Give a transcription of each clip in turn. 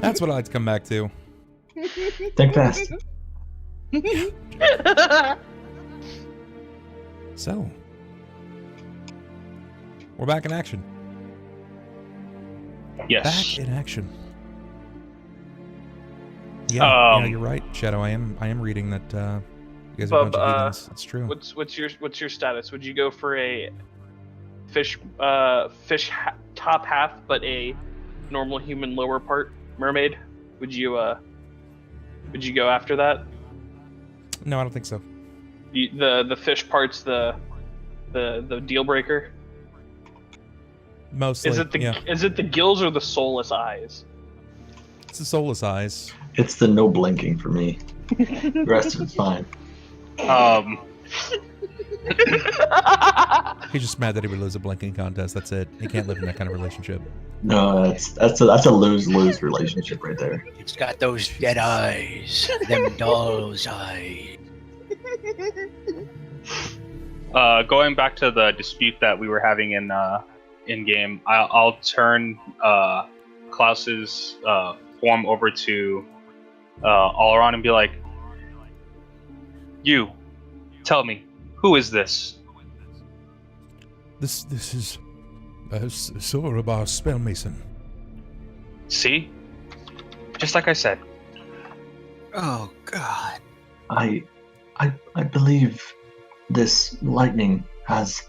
That's what I like to come back to. Think fast. So, we're back in action. Yes. Back in action. Yeah, you're right, Shadow. I am reading that you guys are a bunch of heathens. It's true. What's your status? Would you go for a fish top half, but a normal human lower part mermaid? Would you go after that? No, I don't think so. The fish part's the deal breaker. Mostly. Is it the gills or the soulless eyes? It's the soulless eyes. It's the no blinking for me. The rest of it's fine. He's just mad that he would lose a blinking contest. That's it. He can't live in that kind of relationship. No, that's a lose-lose relationship right there. It's got those dead eyes, them doll's eyes. Going back to the dispute that we were having in game, I'll turn KLAUS's form over to Alaron and be like, "You, tell me, who is this?" This is Soraba Spellmason. See, just like I said. Oh God. I believe this lightning has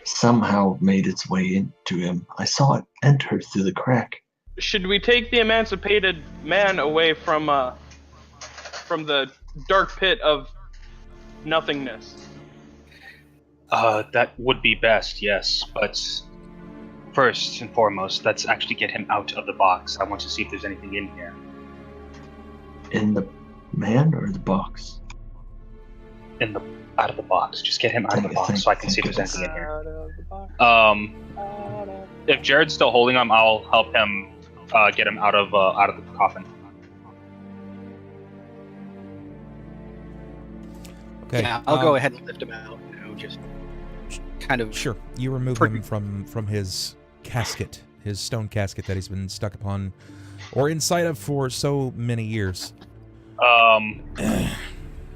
somehow made its way into him. I saw it enter through the crack. Should we take the emancipated man away from the dark pit of nothingness? That would be best, yes. But first and foremost, let's actually get him out of the box. I want to see if there's anything in here. In the man or the box? Out of the box. Just get him out of the box so I can see if there's anything in here. Out of the box. If Jerrod's still holding him, I'll help him get him out of the coffin. Okay. Yeah, I'll go ahead and lift him out. You know, just kind of. Sure. You remove him from his casket, his stone casket that he's been stuck upon, or inside of for so many years.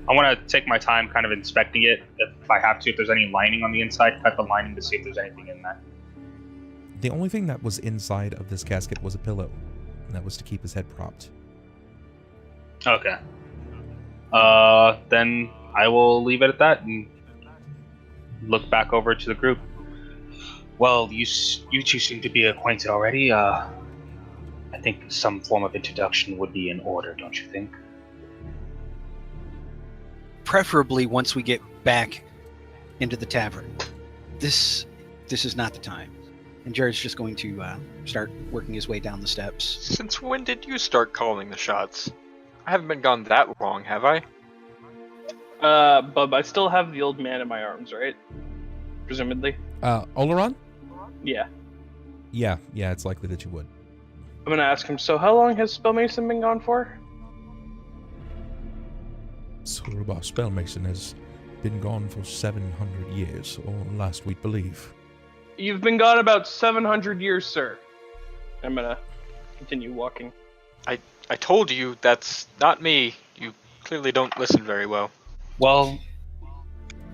I want to take my time kind of inspecting it, if I have to. If there's any lining on the inside, cut the lining to see if there's anything in that. The only thing that was inside of this casket was a pillow, and that was to keep his head propped. Okay. Then I will leave it at that and look back over to the group. Well, you two seem to be acquainted already. I think some form of introduction would be in order, don't you think? Preferably once we get back into the tavern. This is not the time. And Jerrod's just going to start working his way down the steps. Since when did you start calling the shots? I haven't been gone that long, have I? Bub, I still have the old man in my arms, right? Presumably. Oleron? Yeah. Yeah, it's likely that you would. I'm gonna ask him, so how long has Spellmason been gone for? Soraba Spellmason has been gone for 700 years, or last we believe. You've been gone about 700 years, sir. I'm gonna continue walking. I told you that's not me. You clearly don't listen very well. Well,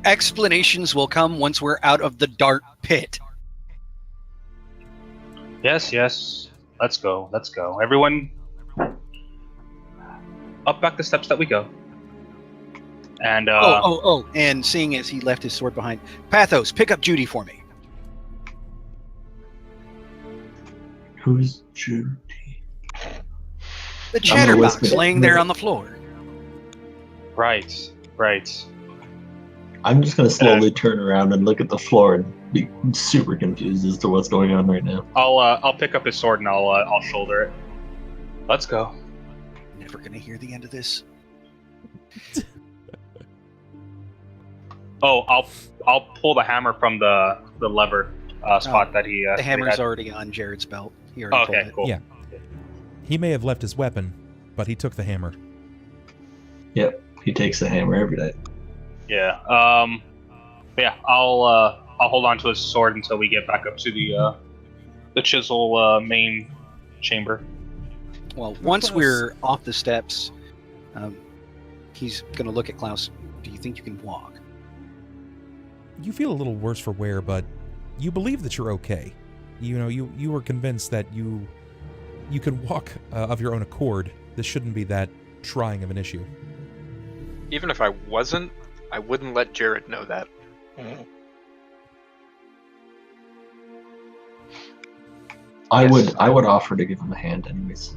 Explanations will come once we're out of the dark pit. yes. Let's go. Everyone, up back the steps that we go. And and seeing as he left his sword behind, Pathos, pick up Judy for me. Who's Judy? The chatterbox laying there on the floor. Right. I'm just gonna slowly turn around and look at the floor and be super confused as to what's going on right now. I'll pick up his sword and I'll shoulder it. Let's go. Never gonna hear the end of this. I'll pull the hammer from the lever spot that he. The hammer's already on Jerrod's belt. He already pulled it. Cool. Yeah. He may have left his weapon, but he took the hammer. Yep, he takes the hammer every day. Yeah. Yeah. I'll I'll hold on to his sword until we get back up to the Chisel main chamber. Well, once we're off the steps, he's going to look at Klaus. Do you think you can walk? You feel a little worse for wear, but you believe that you're okay. You know, you were convinced that you can walk of your own accord. This shouldn't be that trying of an issue. Even if I wasn't, I wouldn't let Jerrod know that. I Yes. would offer to give him a hand anyways.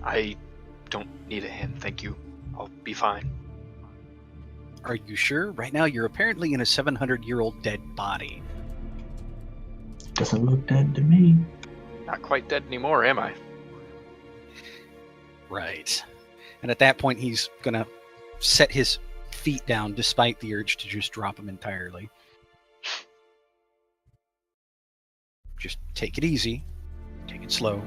I don't need a hand, thank you. I'll be fine. Are you sure? Right now, you're apparently in a 700-year-old dead body. Doesn't look dead to me. Not quite dead anymore, am I? Right. And at that point, he's going to set his feet down despite the urge to just drop them entirely. Just take it easy. Take it slow.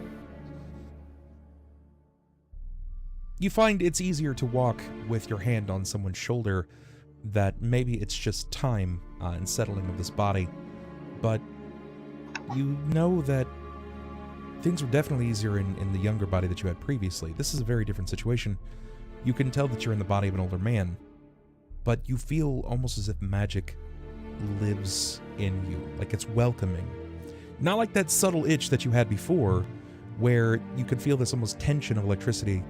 You find it's easier to walk with your hand on someone's shoulder, that maybe it's just time and settling of this body. But you know that things were definitely easier in the younger body that you had previously. This is a very different situation. You can tell that you're in the body of an older man, but you feel almost as if magic lives in you, like it's welcoming. Not like that subtle itch that you had before, where you could feel this almost tension of electricity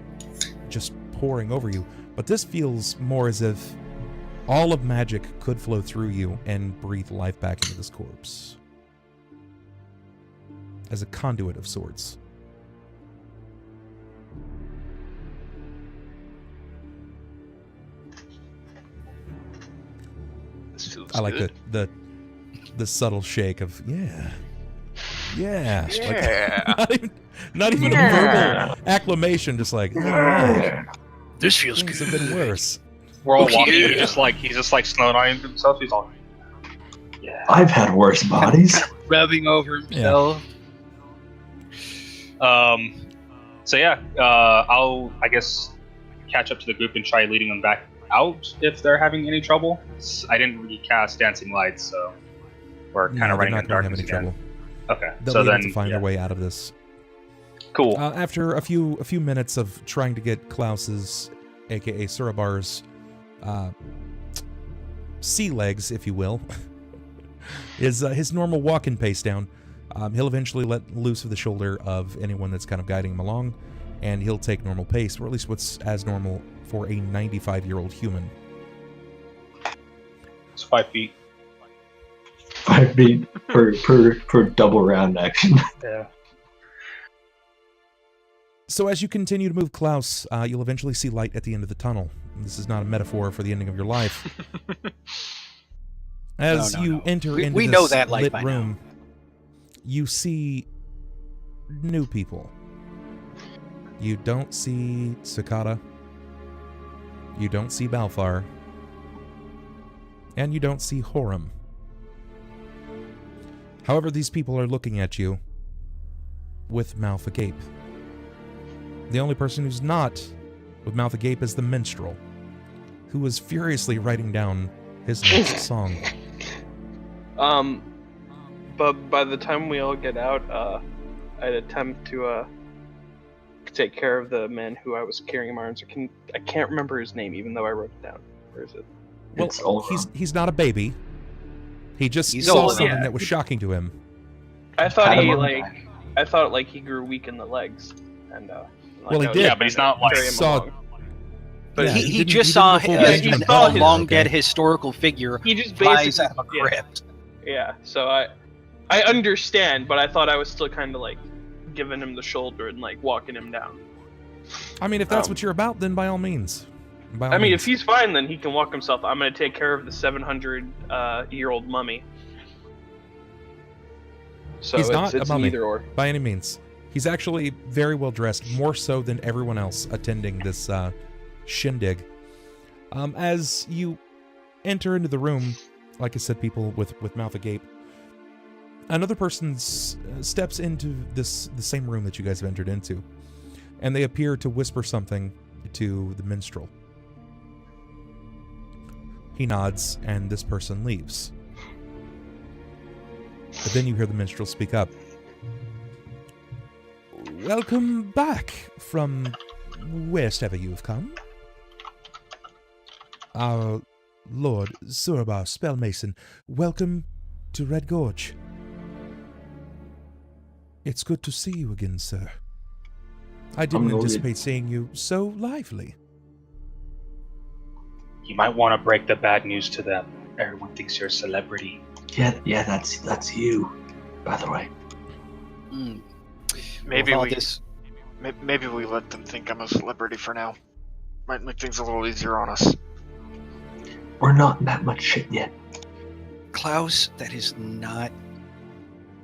just pouring over you, but this feels more as if all of magic could flow through you and breathe life back into this corpse. As a conduit of sorts. This feels I like good. the subtle shake of yeah. Yeah. Like, not even a verbal acclamation, just like This feels things have been worse. We're all Oh, walking. yeah. He's just like snowing himself. He's all, yeah. I've had worse bodies. rubbing over himself. So yeah, I'll I guess catch up to the group and try leading them back out if they're having any trouble. I didn't recast Dancing Lights, so we're kind No, of they're running not in going to have darkness any again. trouble. Okay, They'll so be able then to find yeah. their way out of this. Cool. After a few minutes of trying to get Klaus's, aka Surabar's, sea legs, if you will, his normal walking pace down, he'll eventually let loose of the shoulder of anyone that's kind of guiding him along, and he'll take normal pace, or at least what's as normal for a 95-year-old human. It's 5 feet. 5 feet per double round action. Yeah. So as you continue to move Klaus, you'll eventually see light at the end of the tunnel. This is not a metaphor for the ending of your life. As No. you enter into We this know that light lit by room, you see new people. You don't see Cicada. You don't see Balfar. And you don't see Horum. However, these people are looking at you with mouth agape. The only person who's not with mouth agape is the minstrel, who is furiously writing down his next song. But by the time we all get out, I'd attempt to take care of the man who I was carrying in my arms. I can't remember his name, even though I wrote it down. Where is it? Well, It's Ulrich. he's not a baby. He just He's saw old, something yeah. that was shocking to him. I thought Pat he him on the I thought he grew weak in the legs, and Well, he I was did. Yeah, but he's not, like, carry him saw- along. But Yeah, he didn't- just he saw didn't go full a Benjamin saw Button, his- long okay? dead historical figure he just rise basically out of a yeah. crypt. Yeah, so I understand, but I thought I was still kind of giving him the shoulder and walking him down. I mean, if that's what you're about, then by all means. By all I mean, means. if he's fine, then he can walk himself. I'm gonna take care of the 700-year-old mummy. So He's not it's a mummy. either or. By any means. He's actually very well dressed, more so than everyone else attending this shindig. As you enter into the room, like I said, people with mouth agape, another person steps into the same room that you guys have entered into, and they appear to whisper something to the minstrel. He nods, and this person leaves. But then you hear the minstrel speak up. Welcome back from wheresoever you have come. Our Lord Surabar Spellmason, welcome to Red Gorge. It's good to see you again, sir. I didn't anticipate seeing you so lively. You might want to break the bad news to them. Everyone thinks you're a celebrity. Yeah, that's you, by the way. Maybe With all we this, maybe we let them think I'm a celebrity for now. Might make things a little easier on us. We're not in that much shit yet. KLAUS, that is not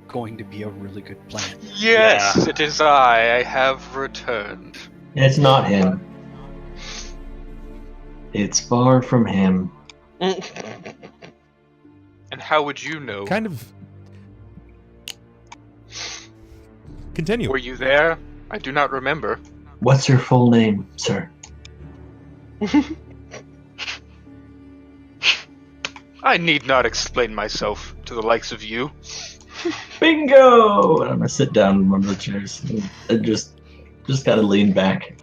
going to be a really good plan. Yes, Yeah. it is I. I have returned. It's not him. It's far from him. And how would you know? Kind of... Continue. Were you there? I do not remember. What's your full name, sir? I need not explain myself to the likes of you. Bingo! And I'm gonna sit down in one of the chairs and just kind of lean back.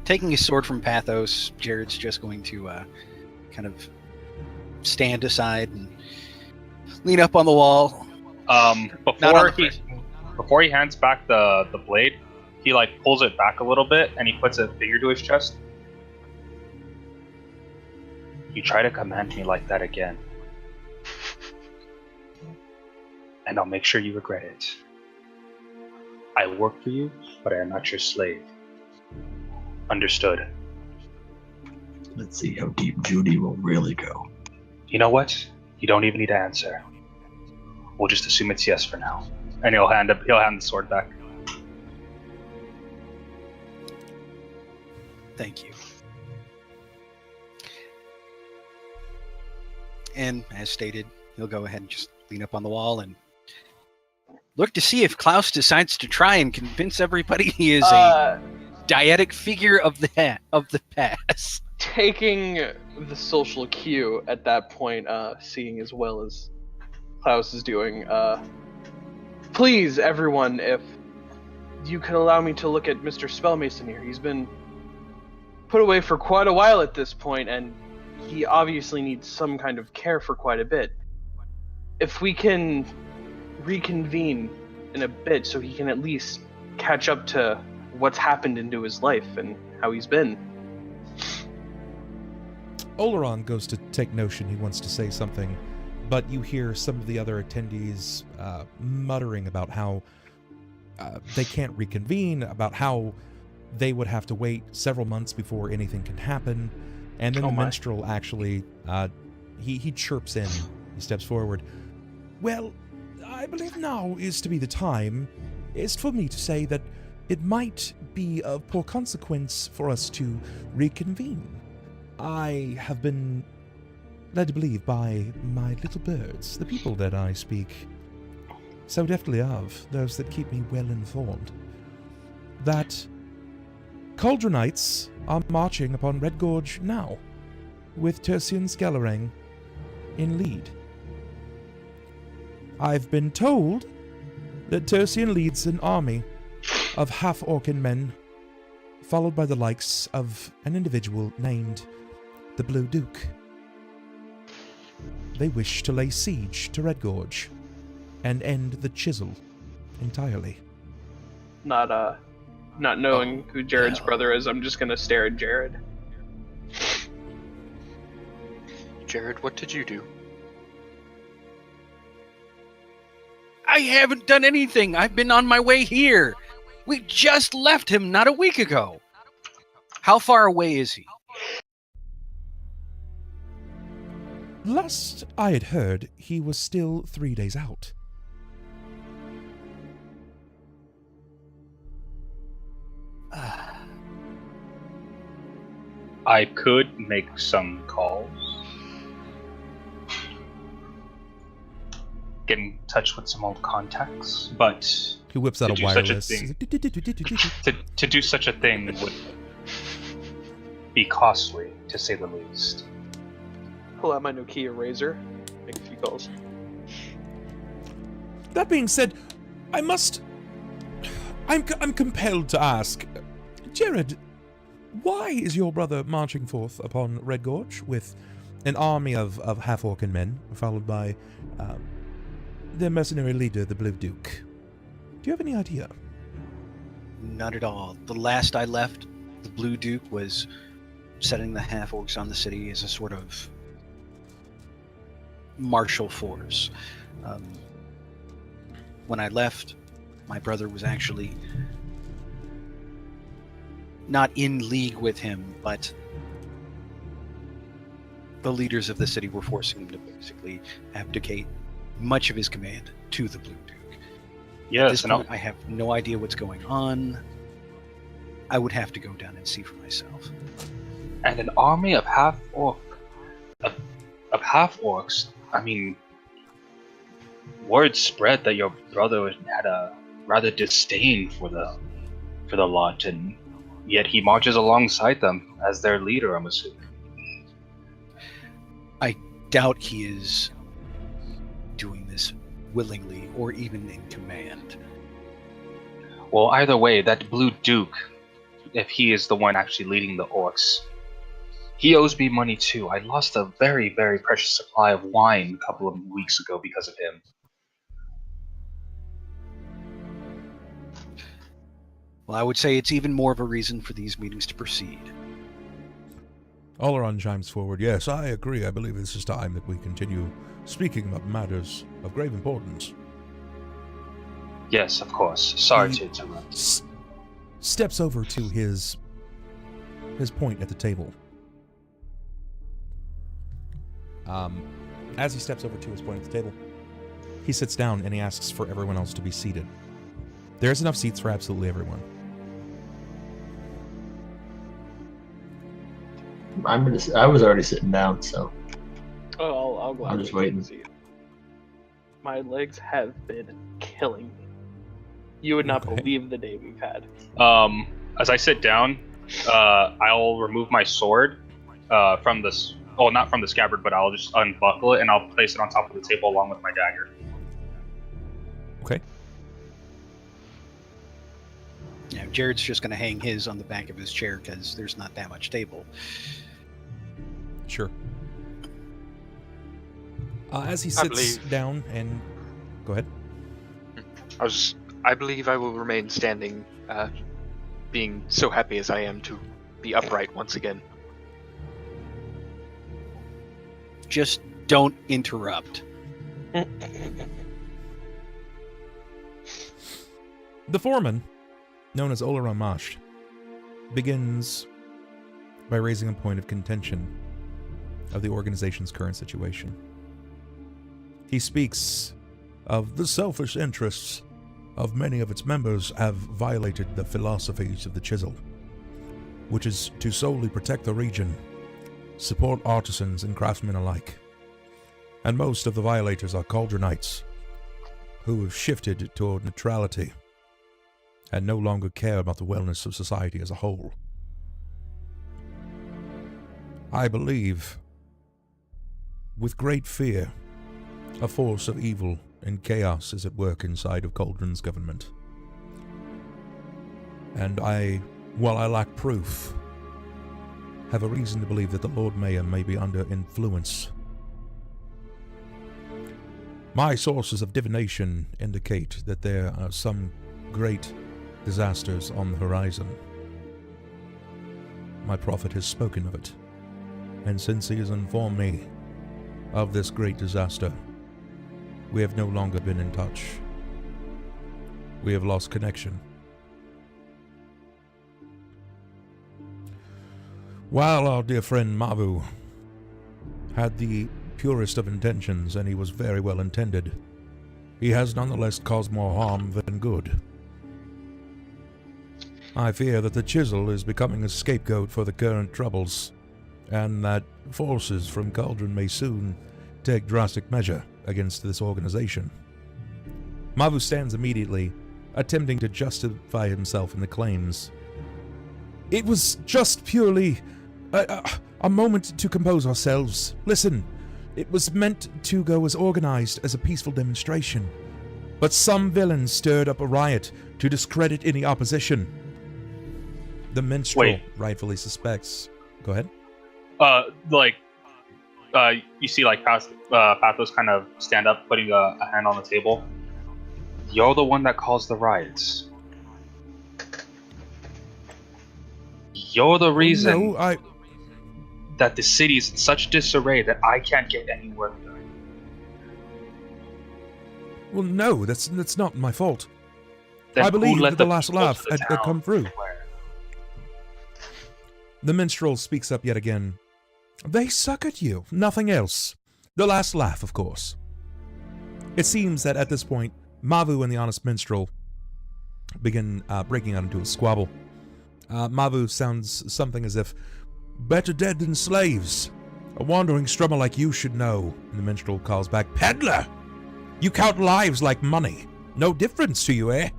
Taking his sword from Pathos, Jerrod's just going to kind of stand aside and lean up on the wall. Before he hands back the blade, he like pulls it back a little bit and he puts a finger to his chest. You try to command me like that again, and I'll make sure you regret it. I work for you, but I am not your slave. Understood. Let's see how deep Judy will really go. You know what? You don't even need to answer. We'll just assume it's yes for now. And he'll hand the sword back. Thank you. And as stated, he'll go ahead and just lean up on the wall and look to see if KLAUS decides to try and convince everybody he is a dietic figure of the past. Taking the social cue at that point, seeing as well as KLAUS is doing, please, everyone, if you could allow me to look at Mr. Spellmason here. He's been put away for quite a while at this point, and he obviously needs some kind of care for quite a bit. If we can reconvene in a bit so he can at least catch up to what's happened into his life and how he's been. Oleron goes to take notion. He wants to say something, but you hear some of the other attendees muttering about how they can't reconvene, about how they would have to wait several months before anything can happen. And then the minstrel actually, he chirps in. He steps forward. Well, I believe now is to be the time. It's for me to say that it might be of poor consequence for us to reconvene. I have been led to believe by my little birds, the people that I speak so deftly of, those that keep me well informed, that Cauldronites are marching upon Red Gorge now, with Tercian Skellerang in lead. I've been told that Tercian leads an army of half-orcan men, followed by the likes of an individual named the Blue Duke. They wish to lay siege to Red Gorge and end the Chisel entirely. Not knowing who Jerrod's brother is, I'm just gonna stare at Jerrod. Jerrod, what did you do? I haven't done anything. I've been on my way here. We just left him not a week ago. How far away is he? Last I had heard, he was still 3 days out. I could make some calls. Get in touch with some old contacts, but He whips out To a do such a wireless. thing. to do such a thing would be costly, to say the least. Pull out my Nokia razor, make a few calls. That being said, I'm compelled to ask, Jerrod, why is your brother marching forth upon Red Gorge with an army of half-orc men, followed by their mercenary leader, the Blue Duke? Do you have any idea? Not at all. The last I left, the Blue Duke was setting the half-orcs on the city as a sort of martial force. When I left, my brother was actually not in league with him, but the leaders of the city were forcing him to basically abdicate much of his command to the Blue Duke. Yes, At this point, I have no idea what's going on. I would have to go down and see for myself. And an army of half-orcs. I mean, word spread that your brother had a rather disdain for the lot, and yet he marches alongside them as their leader, I'm assuming. I doubt he is doing this willingly or even in command. Well, either way, that Blue Duke, if he is the one actually leading the orcs, he owes me money too. I lost a very, very precious supply of wine a couple of weeks ago because of him. Well, I would say it's even more of a reason for these meetings to proceed. Oleron chimes forward. Yes, I agree. I believe this is time that we continue speaking about matters of grave importance. Yes, of course. Sorry to interrupt. Steps over to his point at the table. As he steps over to his point at the table, he sits down and he asks for everyone else to be seated. There's enough seats for absolutely everyone. I was already sitting down, so. Oh, I'll gladly I'm just waiting. see it. My legs have been killing me. You would not believe the day we've had. As I sit down, I'll remove my sword from this. Oh, not from the scabbard, but I'll just unbuckle it and I'll place it on top of the table along with my dagger. Okay. Yeah, Jerrod's just going to hang his on the back of his chair because there's not that much table. Sure. As he sits down and... Go ahead. I believe I will remain standing, being so happy as I am to be upright once again. Just don't interrupt. The foreman, known as Oleron Mash, begins by raising a point of contention of the organization's current situation. He speaks of the selfish interests of many of its members have violated the philosophies of the Chisel, which is to solely protect the region, support artisans and craftsmen alike. And most of the violators are Cauldronites, who have shifted toward neutrality and no longer care about the wellness of society as a whole. I believe, with great fear, a force of evil and chaos is at work inside of Cauldron's government. And while I lack proof, have a reason to believe that the Lord Mayor may be under influence. My sources of divination indicate that there are some great disasters on the horizon. My prophet has spoken of it, and since he has informed me of this great disaster, we have no longer been in touch. We have lost connection. While our dear friend Mavu had the purest of intentions, and he was very well intended, he has nonetheless caused more harm than good. I fear that the Chisel is becoming a scapegoat for the current troubles, and that forces from Cauldron may soon take drastic measure against this organization. Mavu stands immediately, attempting to justify himself in the claims. It was just purely a moment to compose ourselves. Listen, it was meant to go as organized as a peaceful demonstration. but some villain stirred up a riot to discredit any opposition. The minstrel rightfully suspects. Go ahead. You see, like, Pathos kind of stand up, putting a hand on the table. You're the one that caused the riots. You're the reason that the city's in such disarray that I can't get any work done. Well, no, that's not my fault. Then I believe let that the last laugh had town come through. declare? The minstrel speaks up yet again. They suck at you, nothing else. The last laugh, of course. It seems that at this point, Mavu and the honest minstrel begin breaking out into a squabble. Mavu sounds something as if, better dead than slaves. A wandering strummer like you should know. And the minstrel calls back, Peddler! You count lives like money. No difference to you, eh?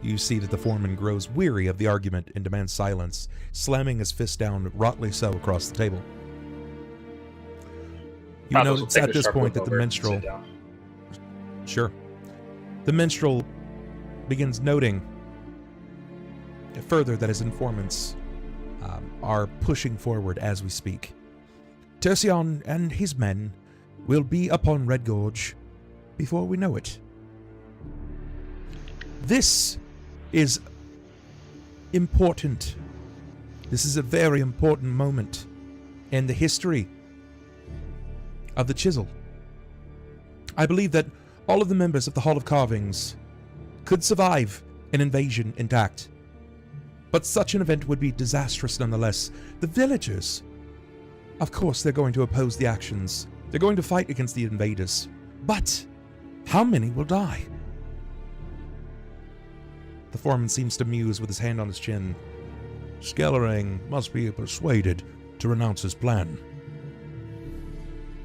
You see that the foreman grows weary of the argument and demands silence, slamming his fist down rotly so across the table. You notice at this point that the minstrel... Sure. The minstrel begins noting further that his informants are pushing forward as we speak. Tercion and his men will be upon Red Gorge before we know it. This is important. This is a very important moment in the history of the Chisel. I believe that all of the members of the Hall of Carvings could survive an invasion intact. But such an event would be disastrous nonetheless. The villagers, of course, they're going to oppose the actions. They're going to fight against the invaders. But how many will die? The foreman seems to muse with his hand on his chin. Skellering must be persuaded to renounce his plan.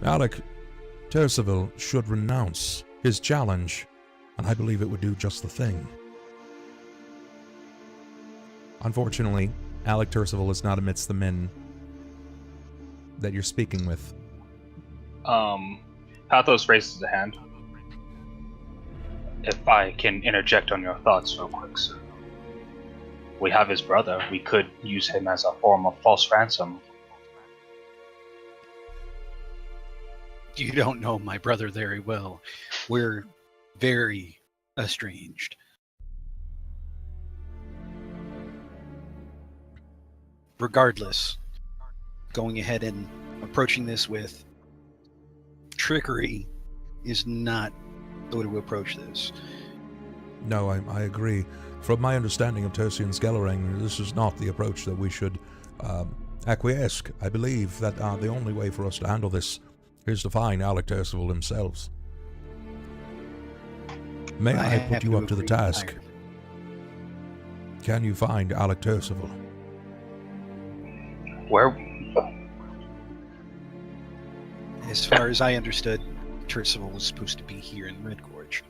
Alec Tercival should renounce his challenge, and I believe it would do just the thing. Unfortunately, Alec Tercival is not amidst the men that you're speaking with. Pathos raises a hand. If I can interject on your thoughts real quick, sir. We have his brother. We could use him as a form of false ransom. You don't know my brother very well. We're very estranged. Regardless, going ahead and approaching this with trickery is not the way to approach this. No, I agree. From my understanding of Tercion Skellering, this is not the approach that we should acquiesce. I believe that the only way for us to handle this is to find Alec Tercival himself. May I put you up to the task? Can you find Alec Tercival? Where? As far as I understood, Tercival was supposed to be here in Red Gorge.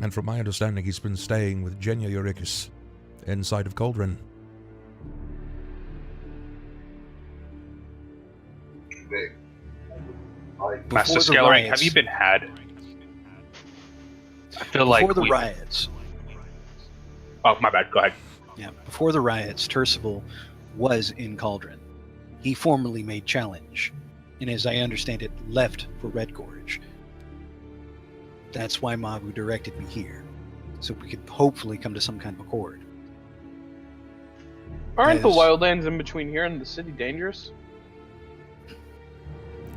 And from my understanding, he's been staying with Genya Eurykis inside of Cauldron. Master Skellering, have you been had? I feel like before the riots. Oh, my bad. Go ahead. Yeah, before the riots, Tercival was in Cauldron. He formerly made challenge, and as I understand it, left for Red Gorge. That's why Mavu directed me here, so we could hopefully come to some kind of accord. Aren't the wildlands in between here and the city dangerous?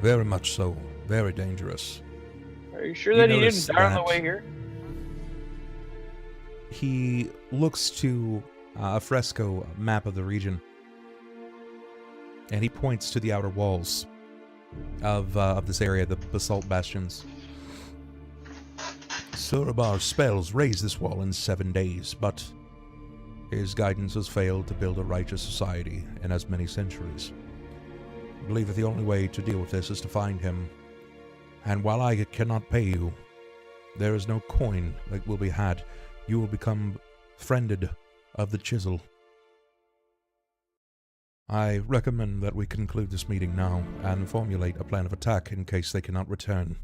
Very much so. Very dangerous. Are you sure that he didn't die on the way here? He looks to a fresco map of the region, and he points to the outer walls of this area, the basalt bastions. Surabar's spells raised this wall in 7 days, but his guidance has failed to build a righteous society in as many centuries. I believe that the only way to deal with this is to find him, and while I cannot pay you, there is no coin that will be had. You will become friended of the Chisel. I recommend that we conclude this meeting now and formulate a plan of attack in case they cannot return.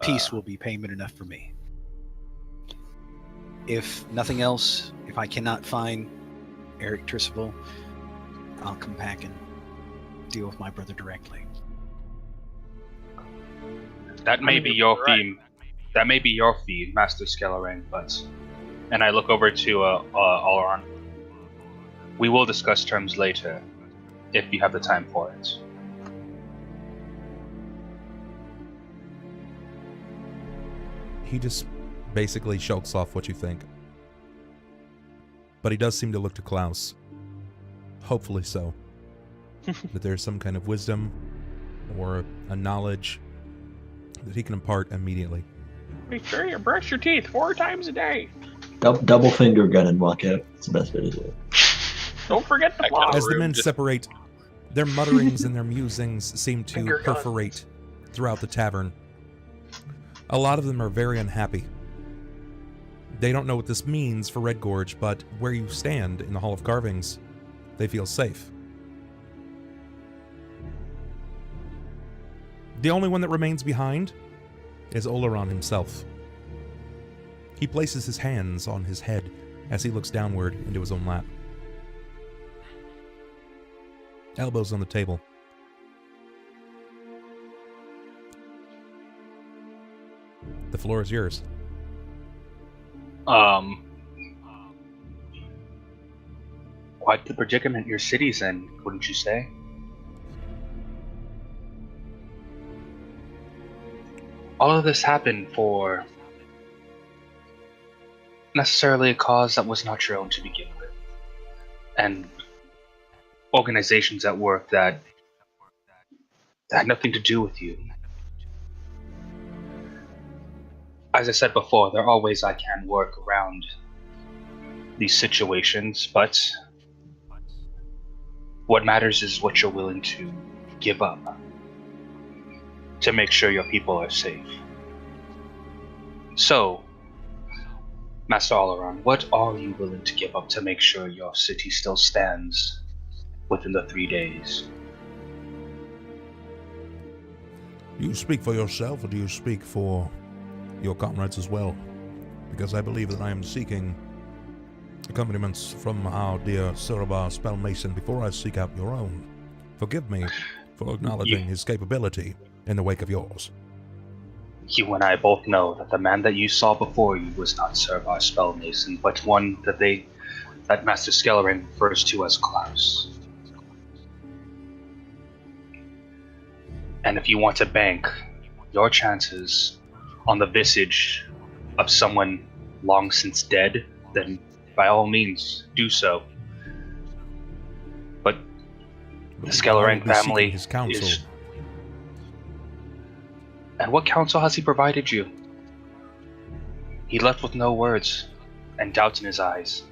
peace will be payment enough for me. If nothing else, if I cannot find Eric Trisable, I'll come back and deal with my brother directly. That may be your theme. That may be your fee, Master Skellerang, but... And I look over to Oleron. We will discuss terms later, if you have the time for it. He just basically shouts off what you think. But he does seem to look to KLAUS. Hopefully so. That there's some kind of wisdom or a knowledge that he can impart immediately. Make sure you brush your teeth 4 times a day. Double finger gun and walk out. It's the best way to do it. Don't forget to floss. As the men separate, their mutterings and their musings seem to perforate throughout the tavern. A lot of them are very unhappy. They don't know what this means for Red Gorge, but where you stand in the Hall of Carvings, they feel safe. The only one that remains behind is Oleron himself. He places his hands on his head as he looks downward into his own lap. Elbows on the table. The floor is yours. Quite the predicament your city's in, wouldn't you say? All of this happened for necessarily a cause that was not your own to begin with. And organizations at work that had nothing to do with you. As I said before, there are ways I can work around these situations, but what matters is what you're willing to give up to make sure your people are safe. So, Master Oleron, what are you willing to give up to make sure your city still stands within the 3 days? Do you speak for yourself, or do you speak for your comrades as well? Because I believe that I am seeking accompaniments from our dear Surabar Spellmason before I seek out your own. Forgive me for acknowledging his capability in the wake of yours. You and I both know that the man that you saw before you was not Surabar Spellmason, but one that Master Skellerang refers to as KLAUS. And if you want to bank your chances on the visage of someone long since dead, then by all means do so. But the Skellerang family his counsel. is... And what counsel has he provided you? He left with no words, and doubt in his eyes.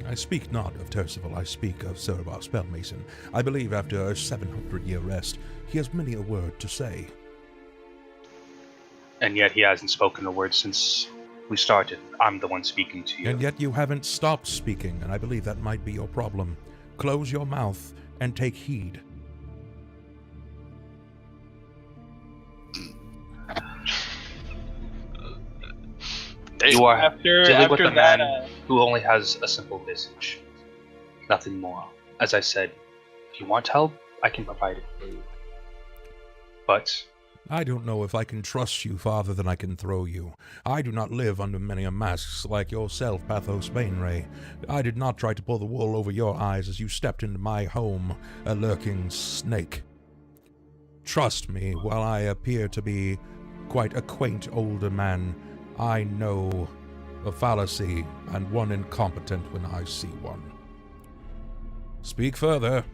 I speak not of Tercival, I speak of Surabar Spellmason. I believe after a 700-year rest, he has many a word to say. And yet he hasn't spoken a word since we started. I'm the one speaking to you. And yet you haven't stopped speaking, and I believe that might be your problem. Close your mouth and take heed. You are dealing with a man that, who only has a simple visage. Nothing more. As I said, if you want help, I can provide it for you. But I don't know if I can trust you farther than I can throw you. I do not live under many a masks like yourself, Pathos Bainray. I did not try to pull the wool over your eyes as you stepped into my home, a lurking snake. Trust me, while I appear to be quite a quaint older man, I know a fallacy and one incompetent when I see one. Speak further.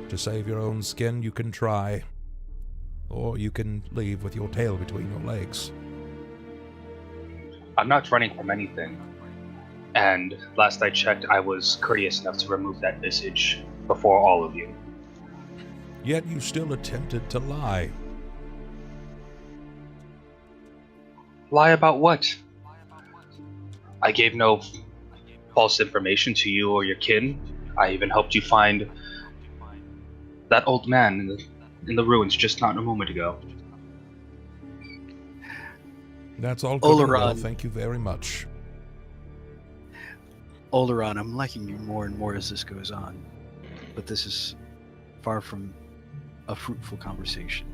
To save your own skin, you can try. Or you can leave with your tail between your legs. I'm not running from anything. And last I checked, I was courteous enough to remove that visage before all of you. Yet you still attempted to lie. Lie about what? I gave no false information to you or your kin. I even helped you find that old man in the ruins just not a moment ago. That's all good and well. Oleron. Thank you very much. Oleron, I'm liking you more and more as this goes on, but this is far from a fruitful conversation.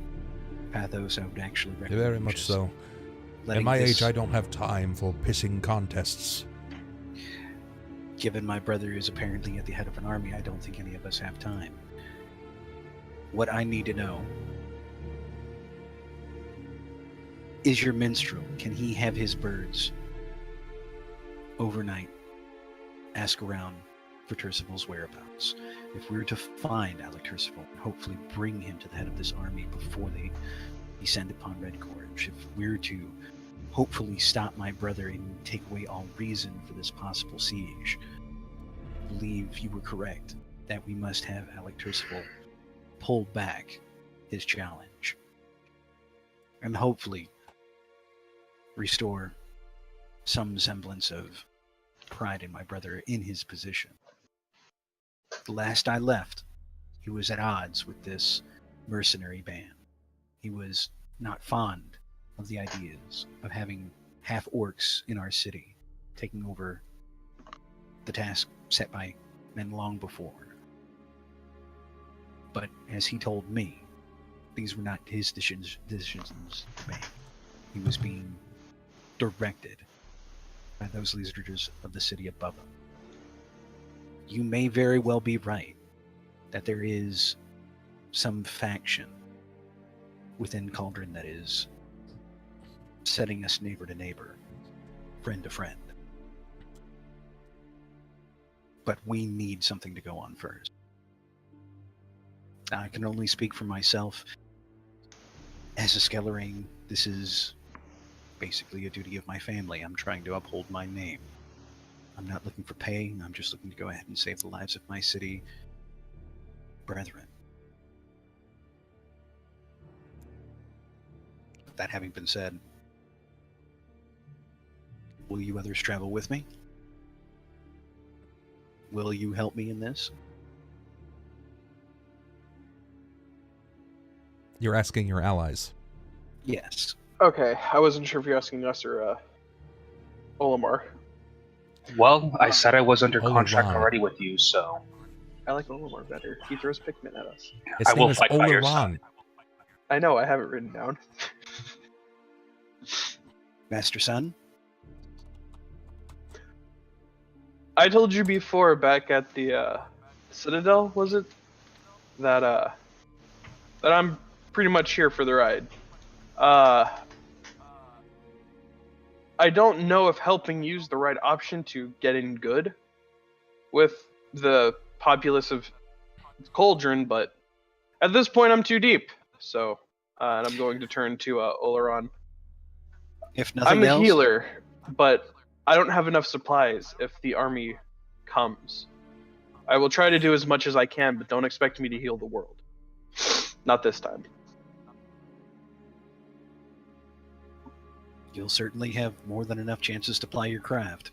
Pathos, I would actually recommend Very much just so. At letting my this- age, I don't have time for pissing contests. Given my brother is apparently at the head of an army, I don't think any of us have time. What I need to know is your minstrel. Can he have his birds overnight ask around for Tercival's whereabouts? If we were to find Alec Tercival and hopefully bring him to the head of this army before they descend upon Red Gorge, if we were to hopefully stop my brother and take away all reason for this possible siege, I believe you were correct that we must have Alec Tercival pull back his challenge and hopefully restore some semblance of pride in my brother in his position. The last I left, he was at odds with this mercenary band. He was not fond of the ideas of having half orcs in our city taking over the task set by men long before. But as he told me, these were not his decisions to make. He was being directed by those leaders of the city above him. You may very well be right that there is some faction within Cauldron that is setting us neighbor to neighbor, friend to friend. But we need something to go on first. I can only speak for myself. As a Skellerang, this is basically a duty of my family. I'm trying to uphold my name. I'm not looking for pay. I'm just looking to go ahead and save the lives of my city brethren. That having been said, will you others travel with me? Will you help me in this? You're asking your allies. Yes. Okay, I wasn't sure if you're asking us or Olimar. Well, I said I was under Oleron. contract already with you, so I like Olimar better. He throws Pikmin at us. His I name will is fight by your Oleron. side. I know, I have it written down. Master Sunn? I told you before back at the Citadel, was it? That I'm pretty much here for the ride. I don't know if helping you's the right option to get in good with the populace of Cauldron, but at this point I'm too deep. So, and I'm going to turn to Oleron. If nothing I'm a else, healer, but I don't have enough supplies if the army comes. I will try to do as much as I can, but don't expect me to heal the world. Not this time. you'll certainly have more than enough chances to ply your craft,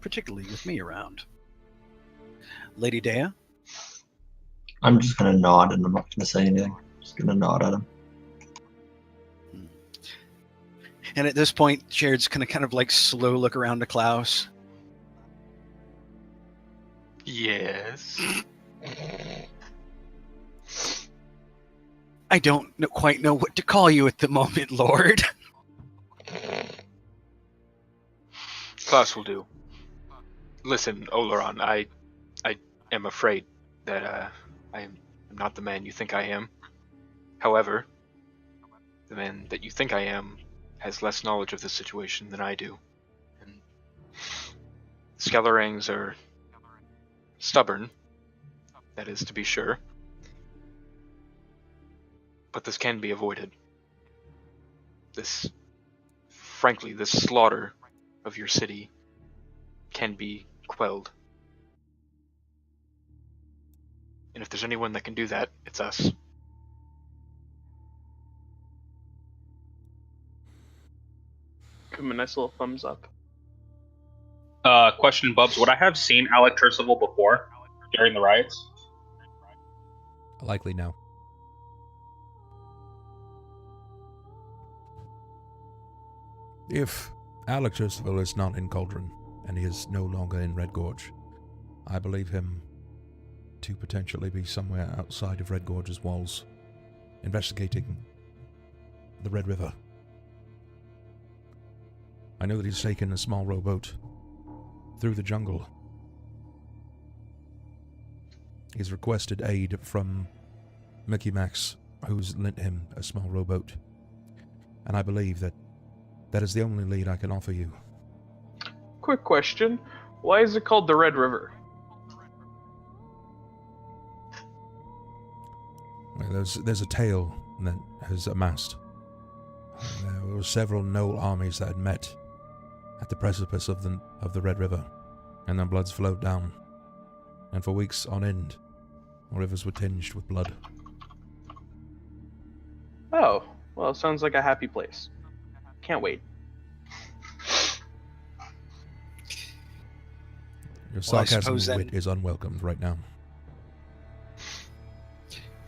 particularly with me around. Lady Deia? I'm just gonna nod and I'm not gonna say anything. Just gonna nod at him. And at this point, Jerrod's gonna kind of like slow look around to KLAUS. Yes. I don't quite know what to call you at the moment, Lord. KLAUS will do. Listen, Oleron, I am afraid that I am not the man you think I am. However, the man that you think I am has less knowledge of the situation than I do. And Skellerangs are stubborn, that is to be sure. But this can be avoided. Frankly, this slaughter of your city can be quelled. And if there's anyone that can do that, it's us. Give him a nice little thumbs up. Question, Bubs. Would I have seen Alec Tercival before during the riots? Likely no. If Alec Chisel is not in Cauldron, and he is no longer in Red Gorge, I believe him to potentially be somewhere outside of Red Gorge's walls, investigating the Red River. I know that he's taken a small rowboat through the jungle. He's requested aid from Mickey Max, who's lent him a small rowboat. And I believe that that is the only lead I can offer you. Quick question. Why is it called the Red River? Well, there's a tale that has amassed. There were several Knoll armies that had met at the precipice of the Red River, and their bloods flowed down. And for weeks on end, the rivers were tinged with blood. Oh, well, sounds like a happy place. Can't wait. Your sarcasm suppose and then- wit is unwelcomed right now.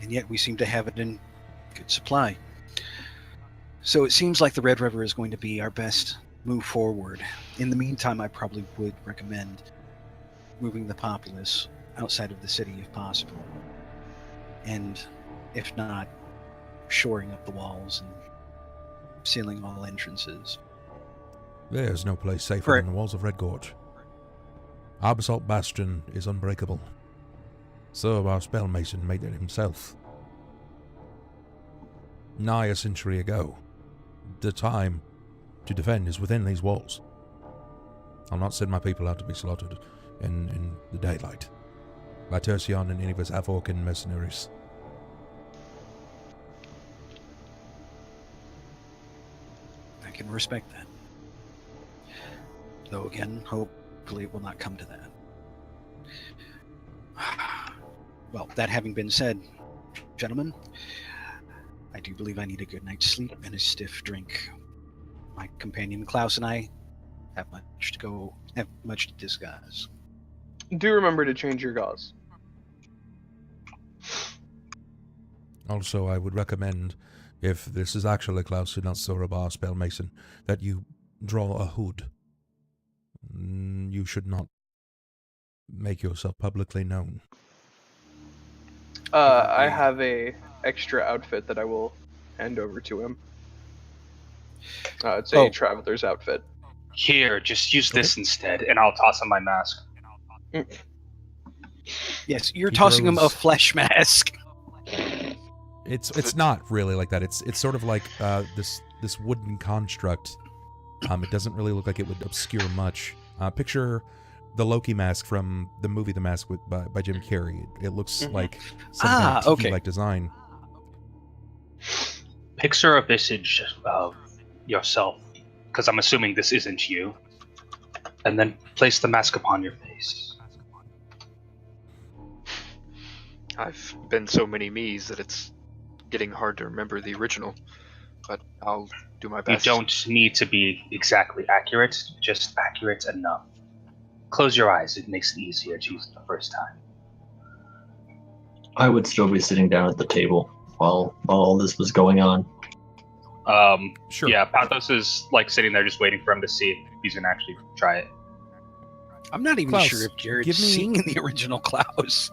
And yet we seem to have it in good supply. So it seems like the Red River is going to be our best move forward. In the meantime, I probably would recommend moving the populace outside of the city if possible. And if not, shoring up the walls and sealing all entrances. There's no place safer than the walls of Red Gorge. Our basalt bastion is unbreakable. So our spellmason made it himself. Nigh a century ago. The time to defend is within these walls. I'll not send my people out to be slaughtered in the daylight by Tercion and any of his Avorkan mercenaries. I can respect that. Though again, hopefully it will not come to that. Well, that having been said, gentlemen, I do believe I need a good night's sleep and a stiff drink. My companion KLAUS and I have much to discuss. Do remember to change your gauze. Also, I would recommend, if this is actually KLAUS and not Sorobar spellmason, that you draw a hood. You should not make yourself publicly known. I have a extra outfit that I will hand over to him. It's a traveler's outfit. Here, just use this instead, and I'll toss him my mask. Yes, you're He tossing him a throws- flesh mask. It's not really like that. It's sort of like this wooden construct. It doesn't really look like it would obscure much. Picture the Loki mask from the movie The Mask by Jim Carrey. It looks like some kind of TV-like design. Picture a visage of yourself, because I'm assuming this isn't you, and then place the mask upon your face. I've been so many me's that it's getting hard to remember the original, but I'll do my You best. don't need to be exactly accurate, just accurate enough. Close your eyes, it makes it easier to use it the first time. I would still be sitting down at the table while all this was going on. Sure. Yeah, Pathos is like sitting there just waiting for him to see if he's gonna actually try it. I'm not even KLAUS, sure if Jerrod's give me- seen the original KLAUS.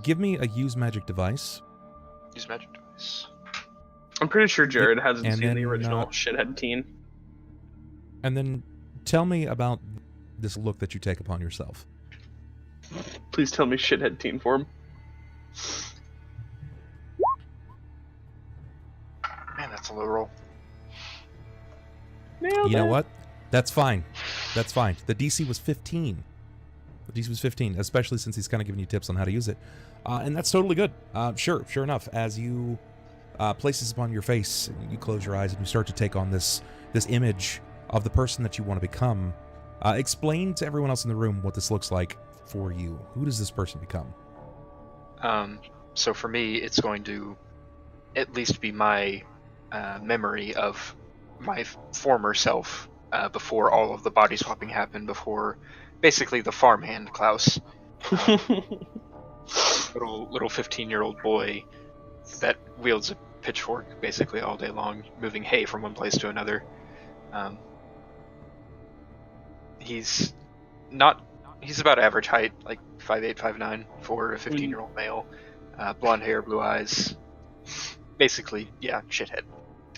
Give me a use magic device. Use magic device. I'm pretty sure Jerrod hasn't And seen the then, original shithead teen. And then tell me about this look that you take upon yourself. Please tell me shithead teen form. Man, that's a low roll. Nailed You know it. what? That's fine. That's fine. The DC was 15. The DC was 15, especially since he's kind of giving you tips on how to use it. And that's totally good. Sure enough. As you place this upon your face, you close your eyes and you start to take on this image of the person that you want to become. Explain to everyone else in the room what this looks like for you. Who does this person become? So for me, it's going to at least be my memory of my former self before all of the body swapping happened, before basically the farmhand KLAUS. Little 15-year-old boy that wields a pitchfork basically all day long, moving hay from one place to another. He's about average height, like 5'8", 5'9", for a 15-year-old male. Blonde hair, blue eyes. Basically, yeah, shithead.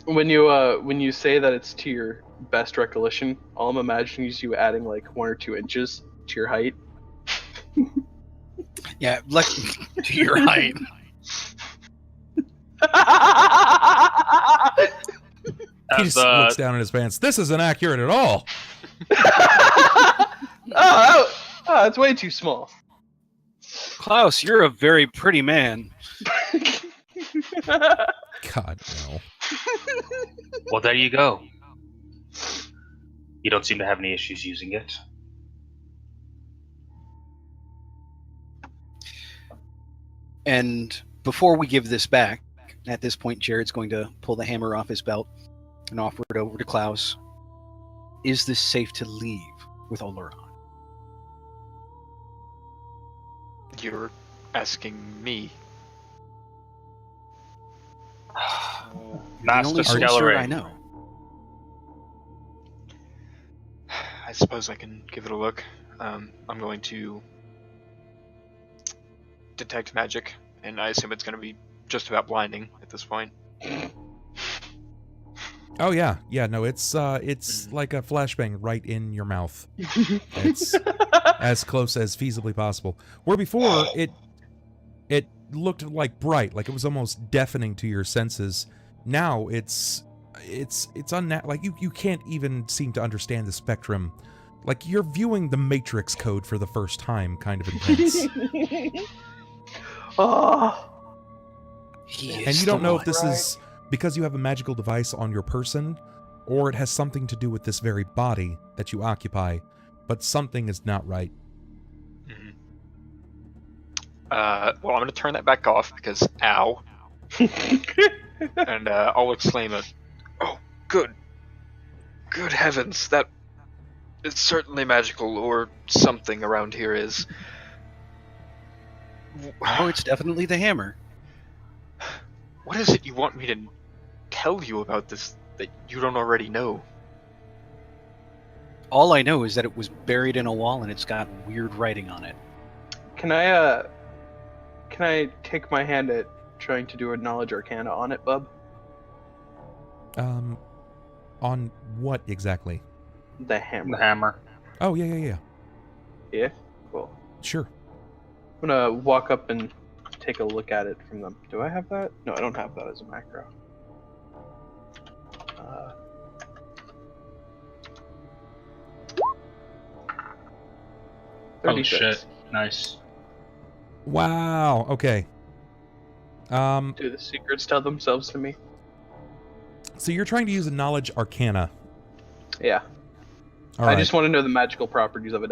When you say that it's to your best recollection, all I'm imagining is you adding like 1 or 2 inches to your height. Yeah, like to your height. He just looks down at his pants. This isn't accurate at all. It's way too small. Klaus, you're a very pretty man. God, no. Well, there you go. You don't seem to have any issues using it. And before we give this back, at this point, Jerrod's going to pull the hammer off his belt and offer it over to Klaus. Is this safe to leave with Oleron? You're asking me. The only Master sorcerer I know. I suppose I can give it a look. I'm going to detect magic, and I assume it's going to be just about blinding at this point. Oh yeah, no, it's like a flashbang right in your mouth. It's as close as feasibly possible. Where before it looked like bright, like it was almost deafening to your senses. Now it's like you can't even seem to understand the spectrum. Like you're viewing the Matrix code for the first time, kind of intense. Oh. And you don't know if this is because you have a magical device on your person, or it has something to do with this very body that you occupy, but something is not right. Mm-hmm. Well, I'm going to turn that back off because, ow. And I'll exclaim oh, good heavens, that is certainly magical, or something around here is. Oh, it's definitely the hammer. What is it you want me to tell you about this that you don't already know? All I know is that it was buried in a wall and it's got weird writing on it. Can I take my hand at trying to do a knowledge arcana on it, bub? On what exactly? The hammer. The hammer. Oh, yeah. Yeah? Cool. Sure. I'm gonna walk up and take a look at it from them. Do I have that? No, I don't have that as a macro. Oh shit! Nice. Wow. Okay. Do the secrets tell themselves to me? So you're trying to use a knowledge arcana. Yeah. All right. I just want to know the magical properties of it.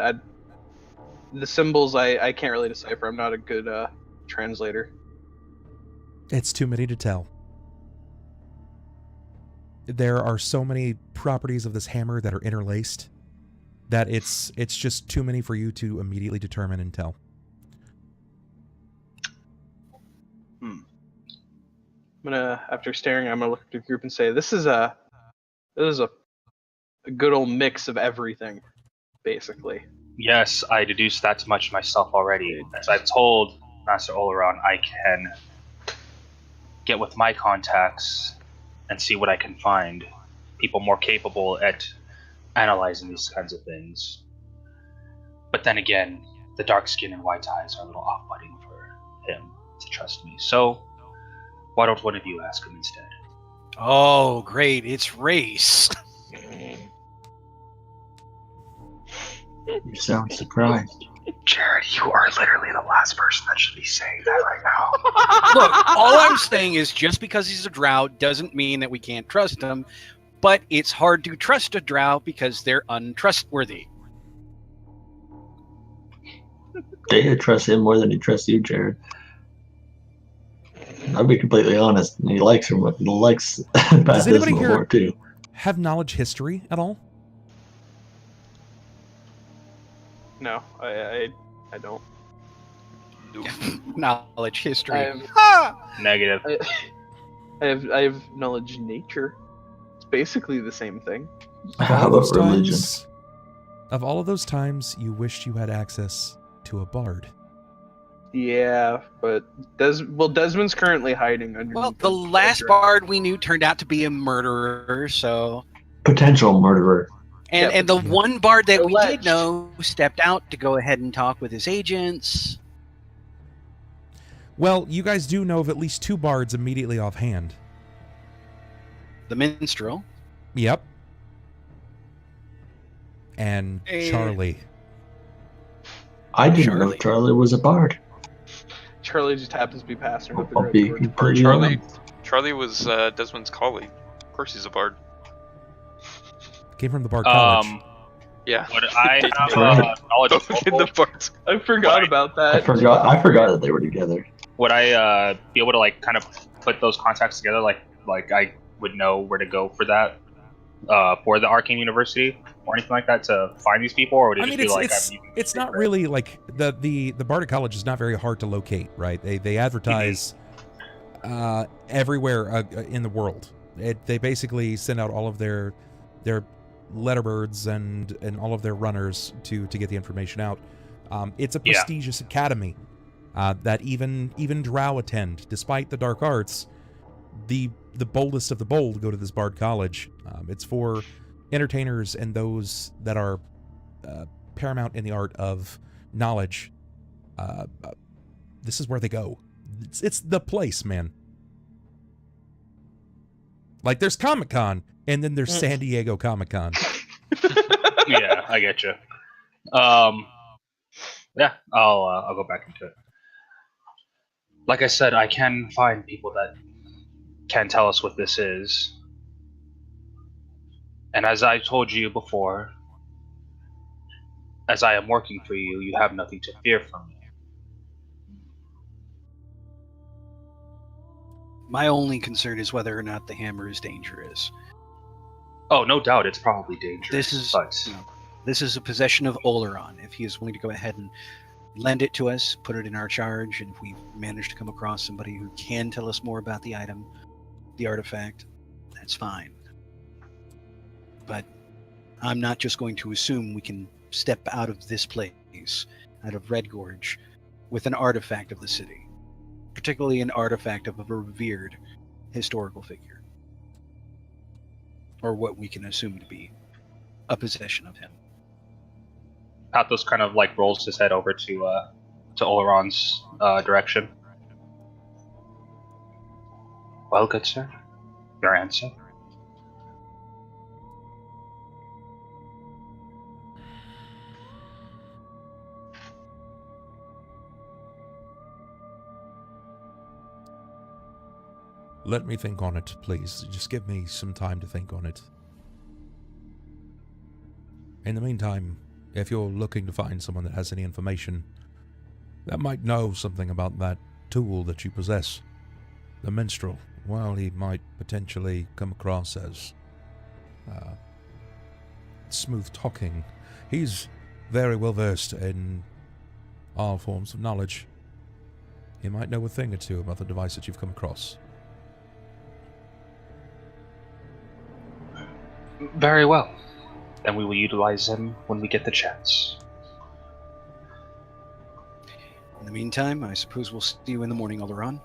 The symbols I can't really decipher. I'm not a good translator. It's too many to tell. There are so many properties of this hammer that are interlaced that it's just too many for you to immediately determine and tell. I'm gonna, after staring, I'm gonna look at the group and say, this is a good old mix of everything, basically. Yes, I deduced that much myself already. As I've told Master Oleron, I can get with my contacts and see what I can find. People more capable at analyzing these kinds of things. But then again, the dark skin and white eyes are a little off-putting for him to trust me. So, why don't one of you ask him instead? Oh, great. It's race. You sound surprised. Jerrod, you are literally the last person that should be saying that right now. Look, all I'm saying is just because he's a drow doesn't mean that we can't trust him, but it's hard to trust a drow because they're untrustworthy. Deia trusts him more than he trusts you, Jerrod. I'll be completely honest. He likes him. He likes Pathos anybody more here too. Have knowledge history at all? No, I don't. Knowledge history. Negative. I have knowledge nature. basically the same thing. How about religion? Of all of those times, you wished you had access to a bard. Yeah, but Desmond's currently hiding underneath. Well, the last bard we knew turned out to be a murderer, so... Potential murderer. And the one bard that we did Alleged. know stepped out to go ahead and talk with his agents. Well, you guys do know of at least 2 bards immediately offhand. The minstrel. Yep. And Charlie. I didn't know Charlie was a bard. Charlie just happens to be passing with the I'll red be torch. completely Charlie, honest. Charlie was Desmond's colleague. Of course he's a bard. Came from the Bard College. Yeah. Would I have Right. knowledge of Both in the local? bards. I forgot Right. about I that. forgot that they were together. Would I be able to like kind of put those contacts together? Like I would know where to go for that for the Arcane University or anything like that to find these people, or would it I just mean, be like it's not really like the Bardic College is not very hard to locate, right? They advertise everywhere in the world. They basically send out all of their letterbirds and all of their runners to get the information out. It's a prestigious academy that even drow attend, despite the dark arts. The boldest of the bold go to this Bard College. It's for entertainers and those that are paramount in the art of knowledge. This is where they go. It's the place, man. Like, there's Comic-Con, and then there's San Diego Comic-Con. Yeah, I get you. Yeah, I'll go back into it. Like I said, I can find people that can tell us what this is. And as I told you before, as I am working for you, you have nothing to fear from me. My only concern is whether or not the hammer is dangerous. Oh, no doubt, it's probably dangerous. This is but this is a possession of Oleron. If he is willing to go ahead and lend it to us, put it in our charge, and if we manage to come across somebody who can tell us more about the item, the artifact, that's fine. But I'm not just going to assume we can step out of this place, out of Red Gorge, with an artifact of the city, particularly an artifact of a revered historical figure, or what we can assume to be a possession of him. Pathos kind of like rolls his head over to Oleron's direction. Well, good sir, your answer. Let me think on it, please. Just give me some time to think on it. In the meantime, if you're looking to find someone that has any information that might know something about that tool that you possess, the minstrel, well, he might potentially come across as smooth talking. He's very well versed in all forms of knowledge. He might know a thing or two about the device that you've come across. Very well. Then we will utilize him when we get the chance. In the meantime, I suppose we'll see you in the morning, Oleron.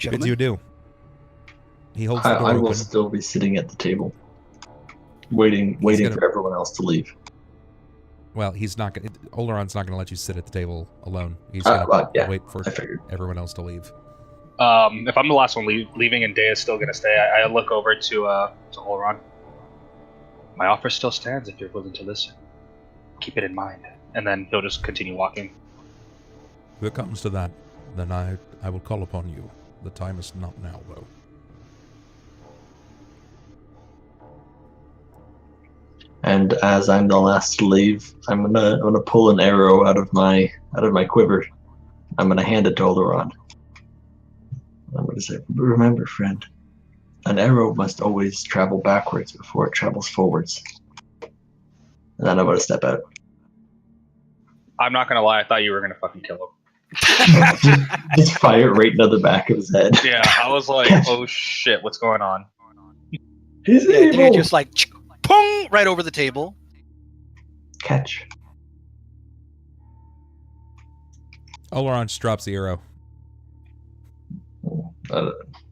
Bids you adieu. He holds the door I open. will still be sitting at the table, waiting for everyone else to leave. Well, he's not going. Oleron's not going to let you sit at the table alone. He's going to wait for everyone else to leave. If I'm the last one leaving and Deia's still going to stay, I look over to Oleron. My offer still stands if you're willing to listen. Keep it in mind. And then he'll just continue walking. If it comes to that, then I will call upon you. The time is not now, though. And as I'm the last to leave, I'm gonna pull an arrow out of my quiver. I'm gonna hand it to Oleron. I'm gonna say, remember, friend, an arrow must always travel backwards before it travels forwards. And then I'm gonna step out. I'm not gonna lie, I thought you were gonna fucking kill him. just fire it right into the back of his head. Yeah, I was like, oh shit, what's going on? He's Yeah, evil. Deia just like pong right over the table. Catch. Oleron just drops the arrow.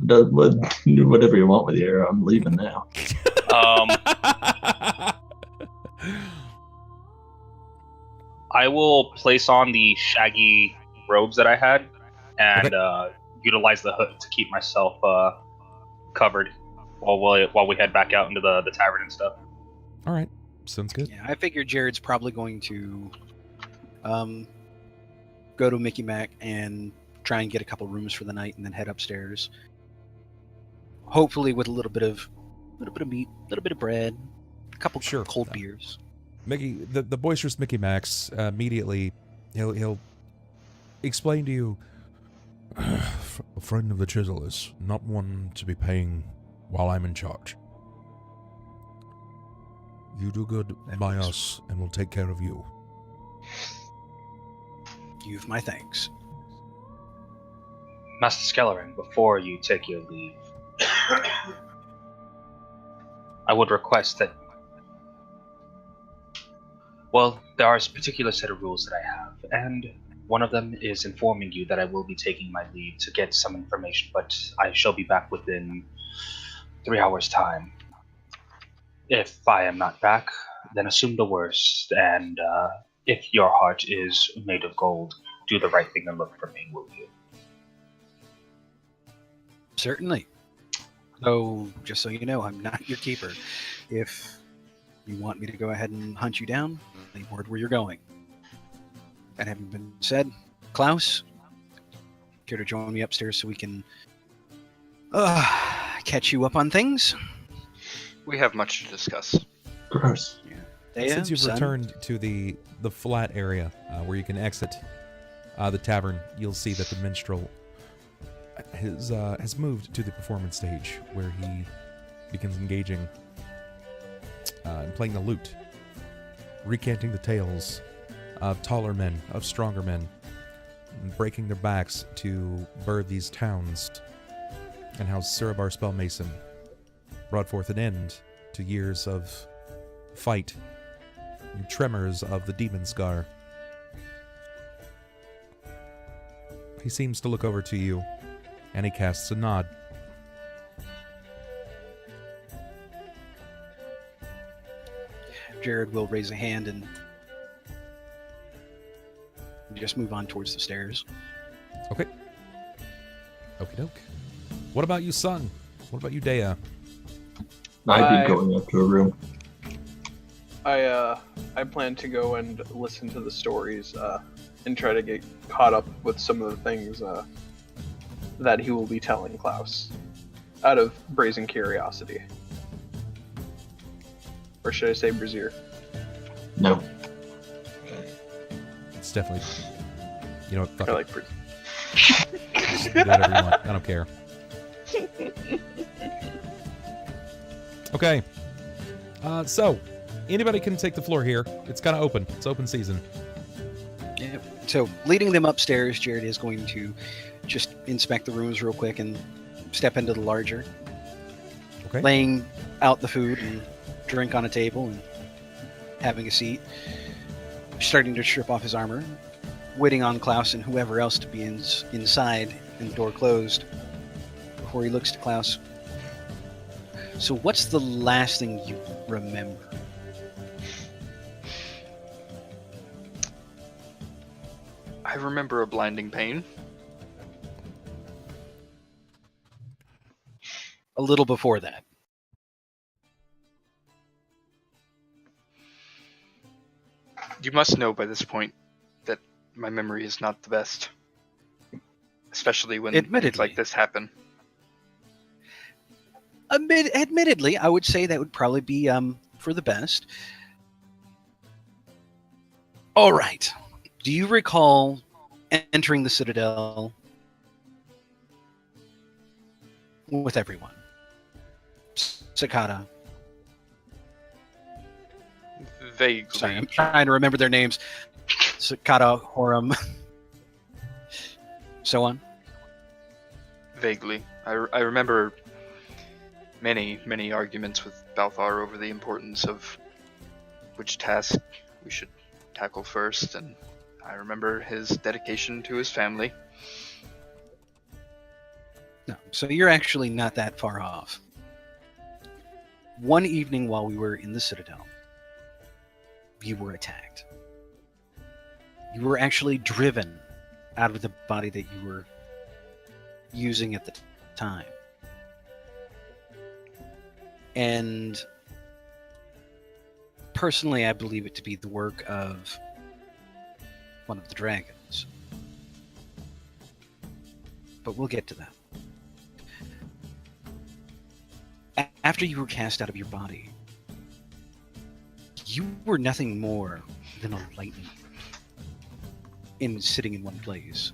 Do whatever you want with the arrow. I'm leaving now. I will place on the shaggy robes that I had and utilize the hood to keep myself covered while we head back out into the tavern and stuff. All right, sounds good. Yeah, I figure Jerrod's probably going to go to Mickey Mac and try and get a couple rooms for the night, and then head upstairs. Hopefully, with a little bit of meat, a little bit of bread, a couple cold beers. Mickey, the boisterous Mickey Max immediately he'll explain to you. A friend of the Chisel is not one to be paying while I'm in charge. You do good by us, and we'll take care of you. You've my thanks. Master Skellerin, before you take your leave, I would request that... Well, there are a particular set of rules that I have, and one of them is informing you that I will be taking my leave to get some information, but I shall be back within 3 hours' time. If I am not back, then assume the worst, and if your heart is made of gold, do the right thing and look for me, will you? Certainly. Though, just so you know, I'm not your keeper. If you want me to go ahead and hunt you down, leave word where you're going. That having been said, KLAUS, care to join me upstairs so we can catch you up on things? We have much to discuss. Gross. Yeah. Deia, Since you've Sunn? returned to the flat area where you can exit the tavern, you'll see that the minstrel has moved to the performance stage where he begins engaging and playing the lute, recanting the tales of taller men, of stronger men, and breaking their backs to birth these towns, and how Surabar Spellmason brought forth an end to years of fight and tremors of the demon scar. He seems to look over to you, and he casts a nod. Jerrod will raise a hand and just move on towards the stairs. Okay. Okie doke. What about you, Sunn? What about you, Deia? I'd be going up to a room. I plan to go and listen to the stories and try to get caught up with some of the things that he will be telling KLAUS, out of brazen curiosity. Or should I say brazier? No. It's definitely... You know what? Fuck I it. like brazier. Just do whatever you want. I don't care. Okay. So, anybody can take the floor here. It's kind of open. It's open season. Yeah. So, leading them upstairs, Jerrod is going to just inspect the rooms real quick and step into the larger. Okay. Laying out the food and drink on a table and having a seat. Starting to strip off his armor. Waiting on KLAUS and whoever else to be inside and the door closed before he looks to KLAUS. So what's the last thing you remember? I remember a blinding pain. A little before that. You must know by this point that my memory is not the best. Especially when things Admittedly. like this happen. Admittedly, I would say that would probably be for the best. All right. Do you recall entering the Citadel with everyone? Sakata. Vaguely. Sorry, I'm trying to remember their names. Sakata, Horum, so on. Vaguely. I remember many arguments with Balthar over the importance of which task we should tackle first, and I remember his dedication to his family. No, so you're actually not that far off. One evening while we were in the Citadel, you were attacked. You were actually driven out of the body that you were using at the time. And personally, I believe it to be the work of one of the dragons. But we'll get to that. After you were cast out of your body, you were nothing more than a lightning sitting in one place.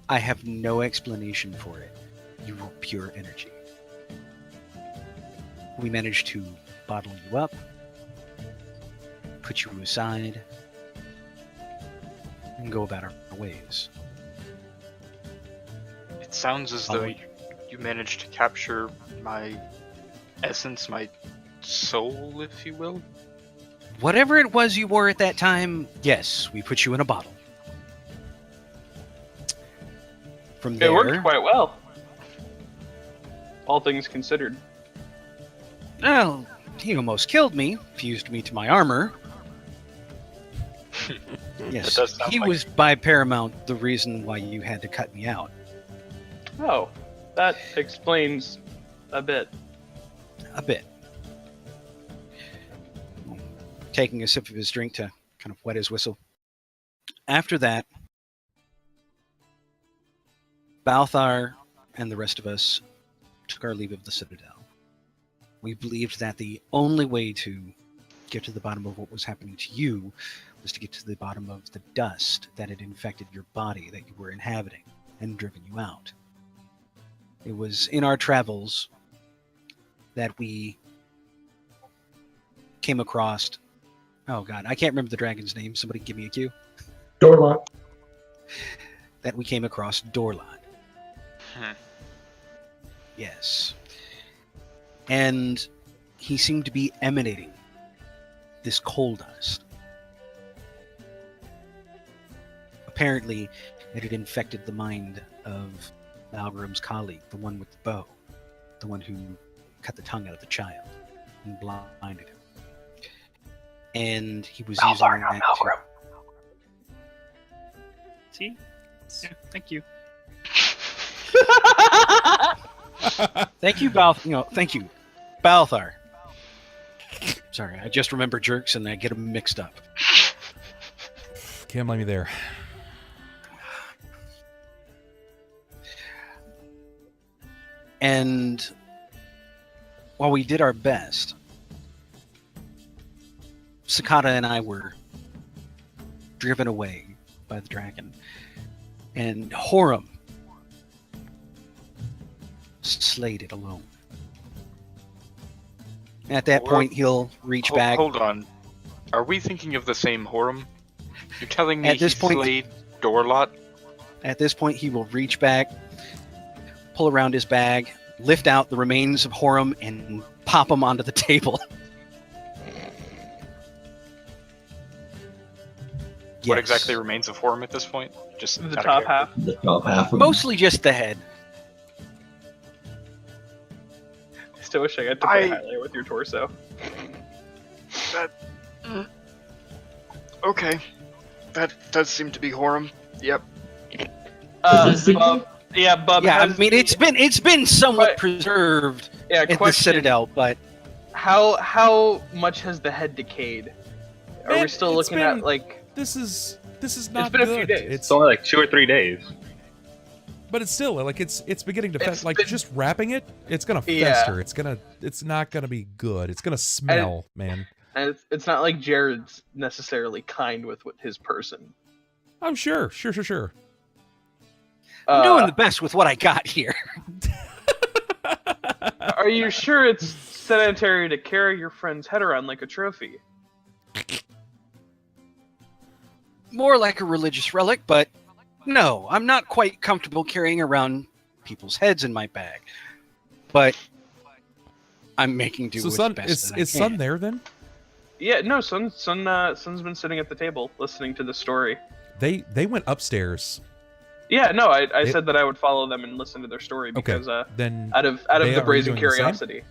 I have no explanation for it. You were pure energy. We managed to bottle you up, put you aside, and go about our ways. It sounds as though you managed to capture my essence, my soul, if you will. Whatever it was you were at that time, yes, we put you in a bottle. From there, It worked quite well, all things considered. well, he almost killed me, fused me to my armor. Yes, That does sound he like- was by paramount the reason why you had to cut me out. Oh, that explains a bit. A bit. Taking a sip of his drink to kind of wet his whistle. After that, Balthar and the rest of us took our leave of the Citadel. We believed that the only way to get to the bottom of what was happening to you was to get to the bottom of the dust that had infected your body that you were inhabiting and driven you out. It was in our travels that we came across... Oh god, I can't remember the dragon's name. Somebody give me a cue. Dorlock. That we came across Dorlot. Hmm. Yes. And he seemed to be emanating this coal dust. Apparently, it had infected the mind of Malgrim's colleague, the one with the bow, the one who cut the tongue out of the child and blinded him. And he was using that to... See? Yeah, thank you. Thank you, thank you, Balthar. Sorry, I just remember jerks and I get them mixed up. Can't blame me there. And while we did our best, Cicada and I were driven away by the dragon. And Horum slayed it alone. At that point, he'll reach back. Hold on. Are we thinking of the same Horum? You're telling me At this he point- slayed Dorlot? At this point, he will reach back, pull around his bag, lift out the remains of Horum, and pop them onto the table. What Yes. exactly remains of Horum at this point? Just The out of top character. half. The top half of Mostly just the head. I still wish I got to play I- highlight with your torso. Okay. That does seem to be Horum. Yep. Bub, yeah, Bub. Yeah, I has mean it's been somewhat But- preserved yeah. at the Question: Citadel, but How much has the head decayed? Are Man, we still it's looking been- at like? This is not been a good. few days. It's It's only like 2 or 3 days. but it's still like it's beginning to It's like been- just wrapping it. It's gonna Yeah. fester. It's not gonna be good. It's gonna smell, man. And it's not like Jerrod's necessarily kind with his person. I'm sure. I'm doing the best with what I got here. Are you sure it's sanitary to carry your friend's head around like a trophy? More like a religious relic, but no, I'm not quite comfortable carrying around people's heads in my bag. But I'm making do So with Sunn, the best that I is can. Sunn there then? Yeah, no, Sunn's been sitting at the table listening to the story. They went upstairs. Yeah, no, I said that I would follow them and listen to their story because Then out of Deia, are the you brazen doing the same? curiosity.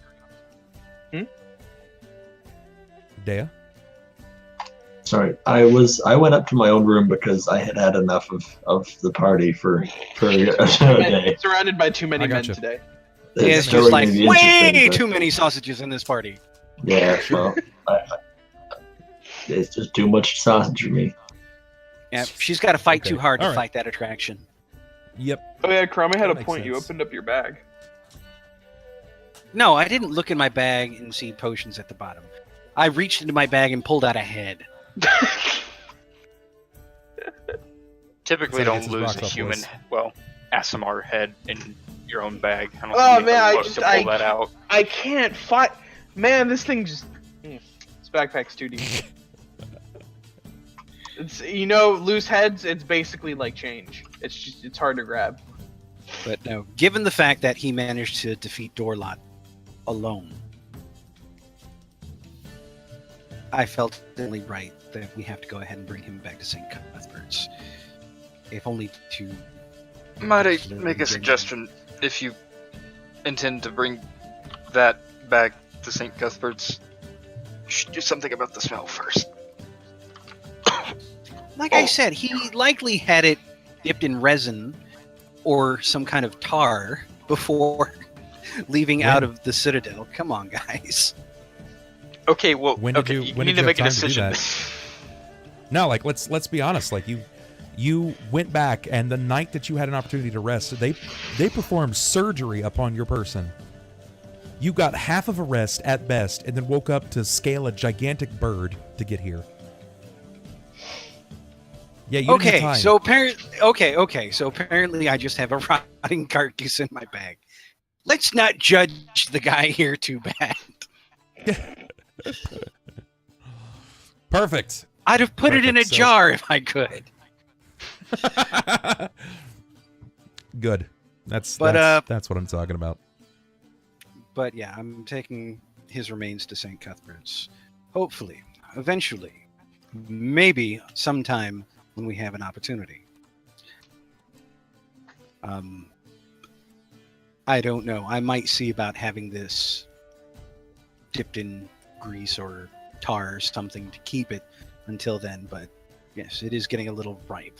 Deia? Sorry, I went up to my own room because I had enough of the party for a day. Surrounded by too many I men gotcha. today. It's still just like gonna be way interesting, but- too many sausages in this party. Yeah, well, it's just too much sausage for me. Yeah, she's got to fight Okay. too hard to All right. fight that attraction. Yep. Oh yeah, Crummy had That a makes point. You sense. opened up your bag. No, I didn't look in my bag and see potions at the bottom. I reached into my bag and pulled out a head. Typically, It's like don't it's his lose rock a top human, voice. ASMR head in your own bag. I don't Oh, think man, anybody I loves just- to pull that out. I can't fight. Man, this thing just. This backpack's too deep. It's loose heads. It's basically like change. It's hard to grab. But no, given the fact that he managed to defeat Dorlot alone, I felt only right that we have to go ahead and bring him back to St. Cuthbert's. If only to... Might I make a suggestion? If you intend to bring that back to St. Cuthbert's, you should do something about the smell first. Like I said, he likely had it dipped in resin or some kind of tar before leaving out of the Citadel. Come on, guys. Okay, well, When did okay, you- you when need did to you have make a time to do decision. that? No, like let's be honest. Like you went back, and the night that you had an opportunity to rest, they performed surgery upon your person. You got half of a rest at best, and then woke up to scale a gigantic bird to get here. Yeah, you didn't have Okay, time. so apparently I just have a rotting carcass in my bag. Let's not judge the guy here too bad. Perfect. I'd have put it in a Perfect, so- jar if I could. Good. That's But, that's what I'm talking about. But yeah, I'm taking his remains to St. Cuthbert's. Hopefully, eventually, maybe sometime when we have an opportunity. I don't know. I might see about having this dipped in grease or tar or something to keep it until then, but yes, it is getting a little ripe.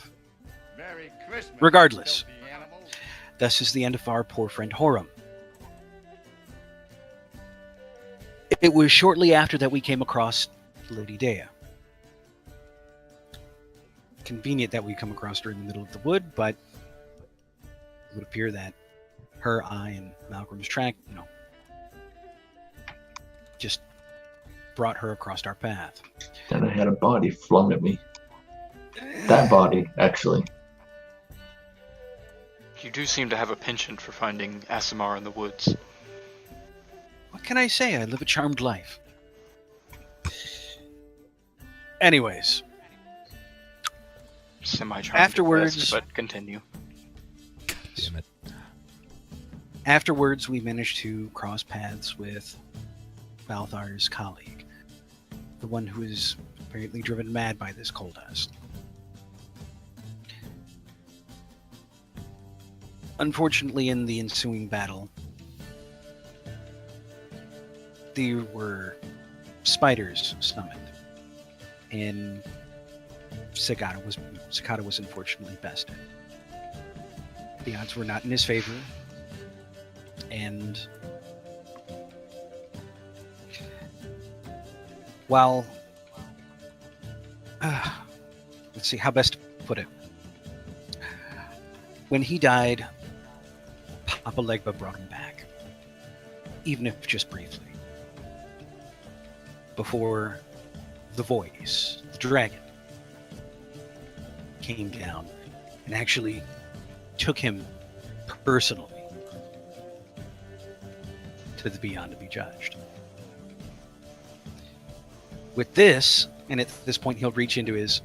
Merry Christmas, Regardless. filthy animals. Thus is the end of our poor friend Horum. It was shortly after that we came across Lady Deia. Convenient that we come across her in the middle of the wood, but it would appear that her eye and Malcolm's track, just brought her across our path. And I had a body flung at me. That body, actually. You do seem to have a penchant for finding ASMR in the woods. What can I say? I live a charmed life. Anyways, Semi-charmed. Afterwards- at best, but continue. Damn it. afterwards we managed to cross paths with Balthar's colleague, the one who is apparently driven mad by this coal dust. Unfortunately, in the ensuing battle, there were spiders summoned, and Cicada was unfortunately bested. The odds were not in his favor, and while let's see how best to put it. When he died, Papa Legba brought him back, even if just briefly, before the voice, the dragon, came down and actually took him personally to the beyond to be judged. With this, and at this point he'll reach into his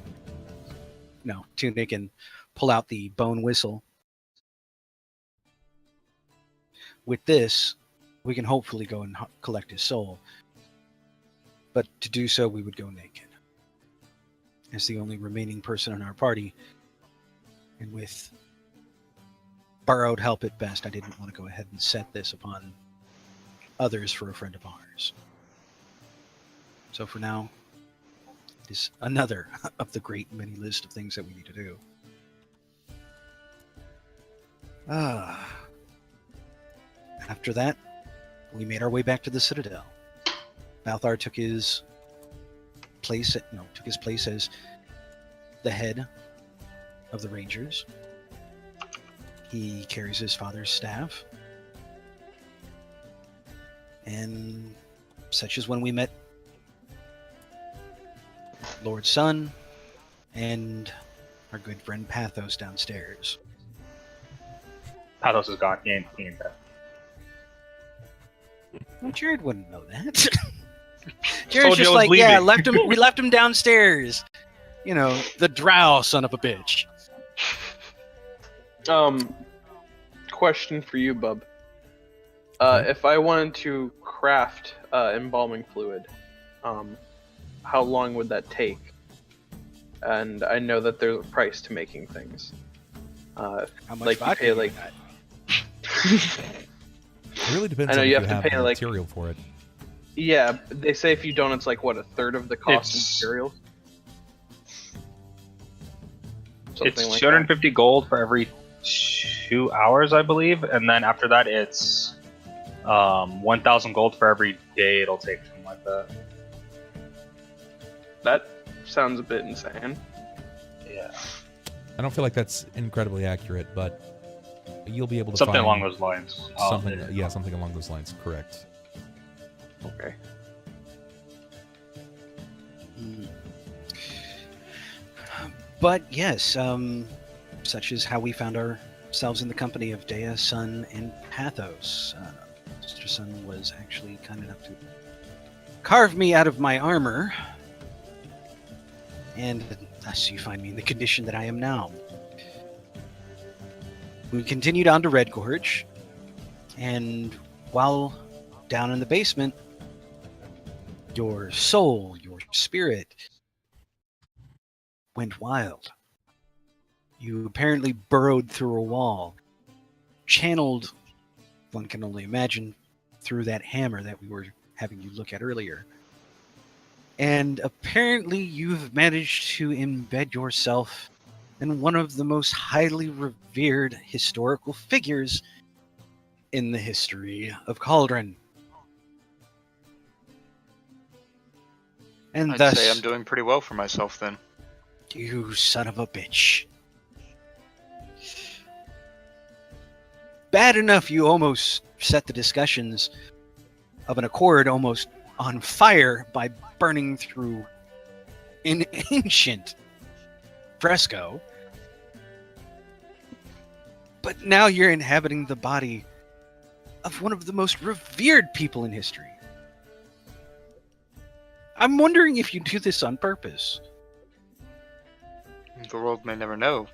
tunic and pull out the bone whistle. with this, we can hopefully go and collect his soul. But to do so, we would go naked. As the only remaining person in our party, and with borrowed help at best, I didn't want to go ahead and set this upon others for a friend of ours. So for now, it is another of the great many list of things that we need to do. After that, we made our way back to the Citadel. Balthar took his place as the head of the Rangers. He carries his father's staff. And such as when we met Lord Sunn and our good friend Pathos downstairs. Pathos is gone. He ain't dead. Well, Jerrod wouldn't know that. Told Jerrod's you just I was like, yeah, leaving. we left him downstairs. You know, the drow son of a bitch. Question for you, Bub. If I wanted to craft embalming fluid, how long would that take? And I know that there's a price to making things. How much like you pay like. It really depends I know on you if have you to have pay, the like- material for it. Yeah, they say if you don't, it's like what, a third of the cost of It's- materials. It's Something like 250 gold for every 2 hours, I believe, and then after that, it's 1,000 gold for every day it'll take, something like that. That sounds a bit insane. Yeah, I don't feel like that's incredibly accurate, but you'll be able to something find along those lines. something. Yeah, something along those lines. Correct. Okay. But yes, such is how we found ourselves in the company of Deia, Sunn, and Pathos. Mr. Sunn was actually kind enough to carve me out of my armor, and thus you find me in the condition that I am now. We continued on to Red Gorge, and while down in the basement, your soul, your spirit, went wild. You apparently burrowed through a wall, channeled, one can only imagine, through that hammer that we were having you look at earlier. And apparently you've managed to embed yourself in one of the most highly revered historical figures in the history of Cauldron. And I'd thus, say I'm doing pretty well for myself then. you son of a bitch. Bad enough you almost set the discussions of an accord almost on fire by burning through an ancient fresco. But now you're inhabiting the body of one of the most revered people in history. I'm wondering if you do this on purpose. The world may never know.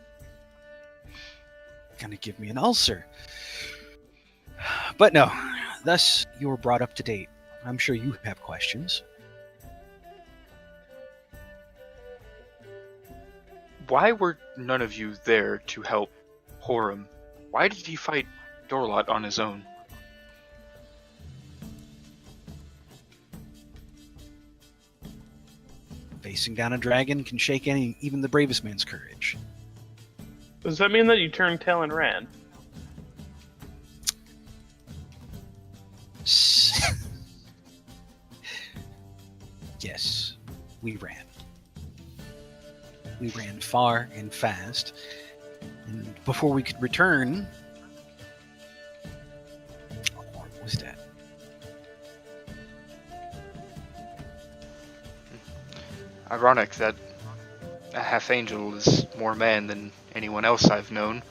Gonna give me an ulcer. But no, thus you were brought up to date. I'm sure you have questions. Why were none of you there to help Horum? Why did he fight Dorlot on his own? Facing down a dragon can shake even the bravest man's courage. Does that mean that you turned tail and ran? Yes, we ran. We ran far and fast. And before we could return... What was that? Ironic that a half-angel is more man than anyone else I've known.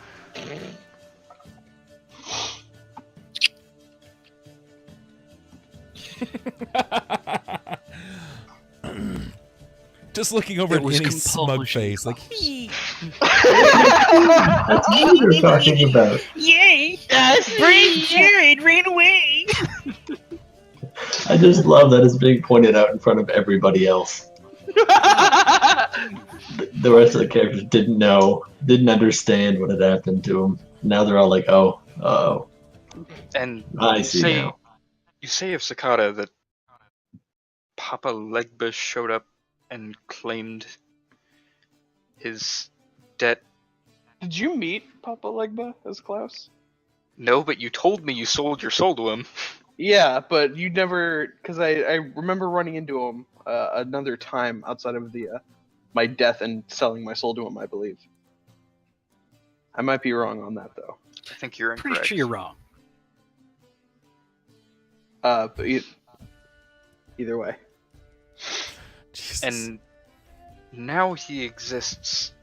Just looking over It at was Innie's smug compulsion. face, like, That's what you're talking about. Yay! Brave Jerrod ran away. I just love that it's being pointed out in front of everybody else. The rest of the characters didn't know, didn't understand what had happened to them. Now they're all like, oh, uh-oh. And I see now. You say of Cicada that Papa Legba showed up and claimed his debt. Did you meet Papa Legba as Klaus? No, but you told me you sold your soul to him. Yeah, but you never, because I remember running into him another time outside of the my death and selling my soul to him, I believe. I might be wrong on that, though. I think you're incorrect. Pretty sure you're wrong. But either way. Jesus. And now he exists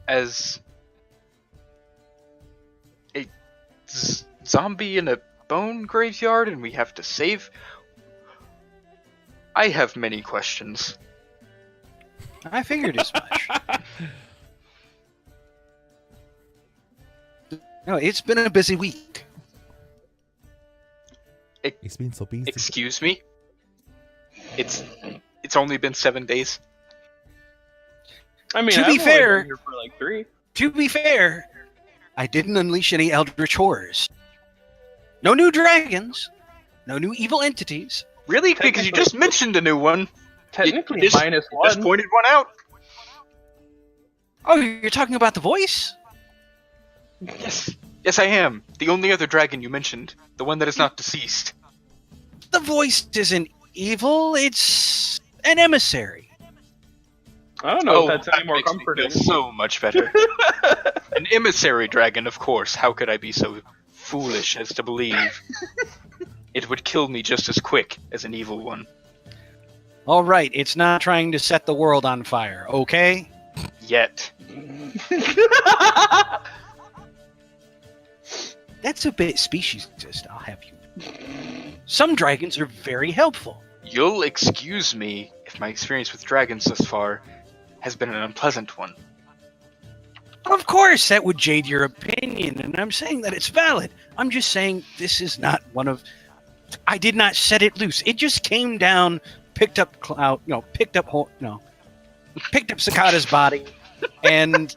as a zombie in a bone graveyard, and we have to save. I have many questions. I figured as much. No, it's been a busy week. He's been so busy. Excuse me? It's only been 7 days. I mean, To I've be only fair- been here for like 3. To be fair, I didn't unleash any eldritch horrors. No new dragons. No new evil entities. Really? Because you just mentioned a new one. Technically, You just -1. pointed one out. Oh, you're talking about the voice? Yes, I am. The only other dragon you mentioned. The one that is not deceased. The voice isn't evil, it's an emissary. I don't know if that's that any more makes me comforting. feel so much better. An emissary dragon, of course. How could I be so foolish as to believe it would kill me just as quick as an evil one? All right, it's not trying to set the world on fire, okay? Yet. That's a bit speciesist, I'll have you. Some dragons are very helpful. You'll excuse me if my experience with dragons thus far has been an unpleasant one. Of course, that would jade your opinion, and I'm saying that it's valid. I'm just saying this is not one of... I did not set it loose. It just came down, picked up Cicada's body, and...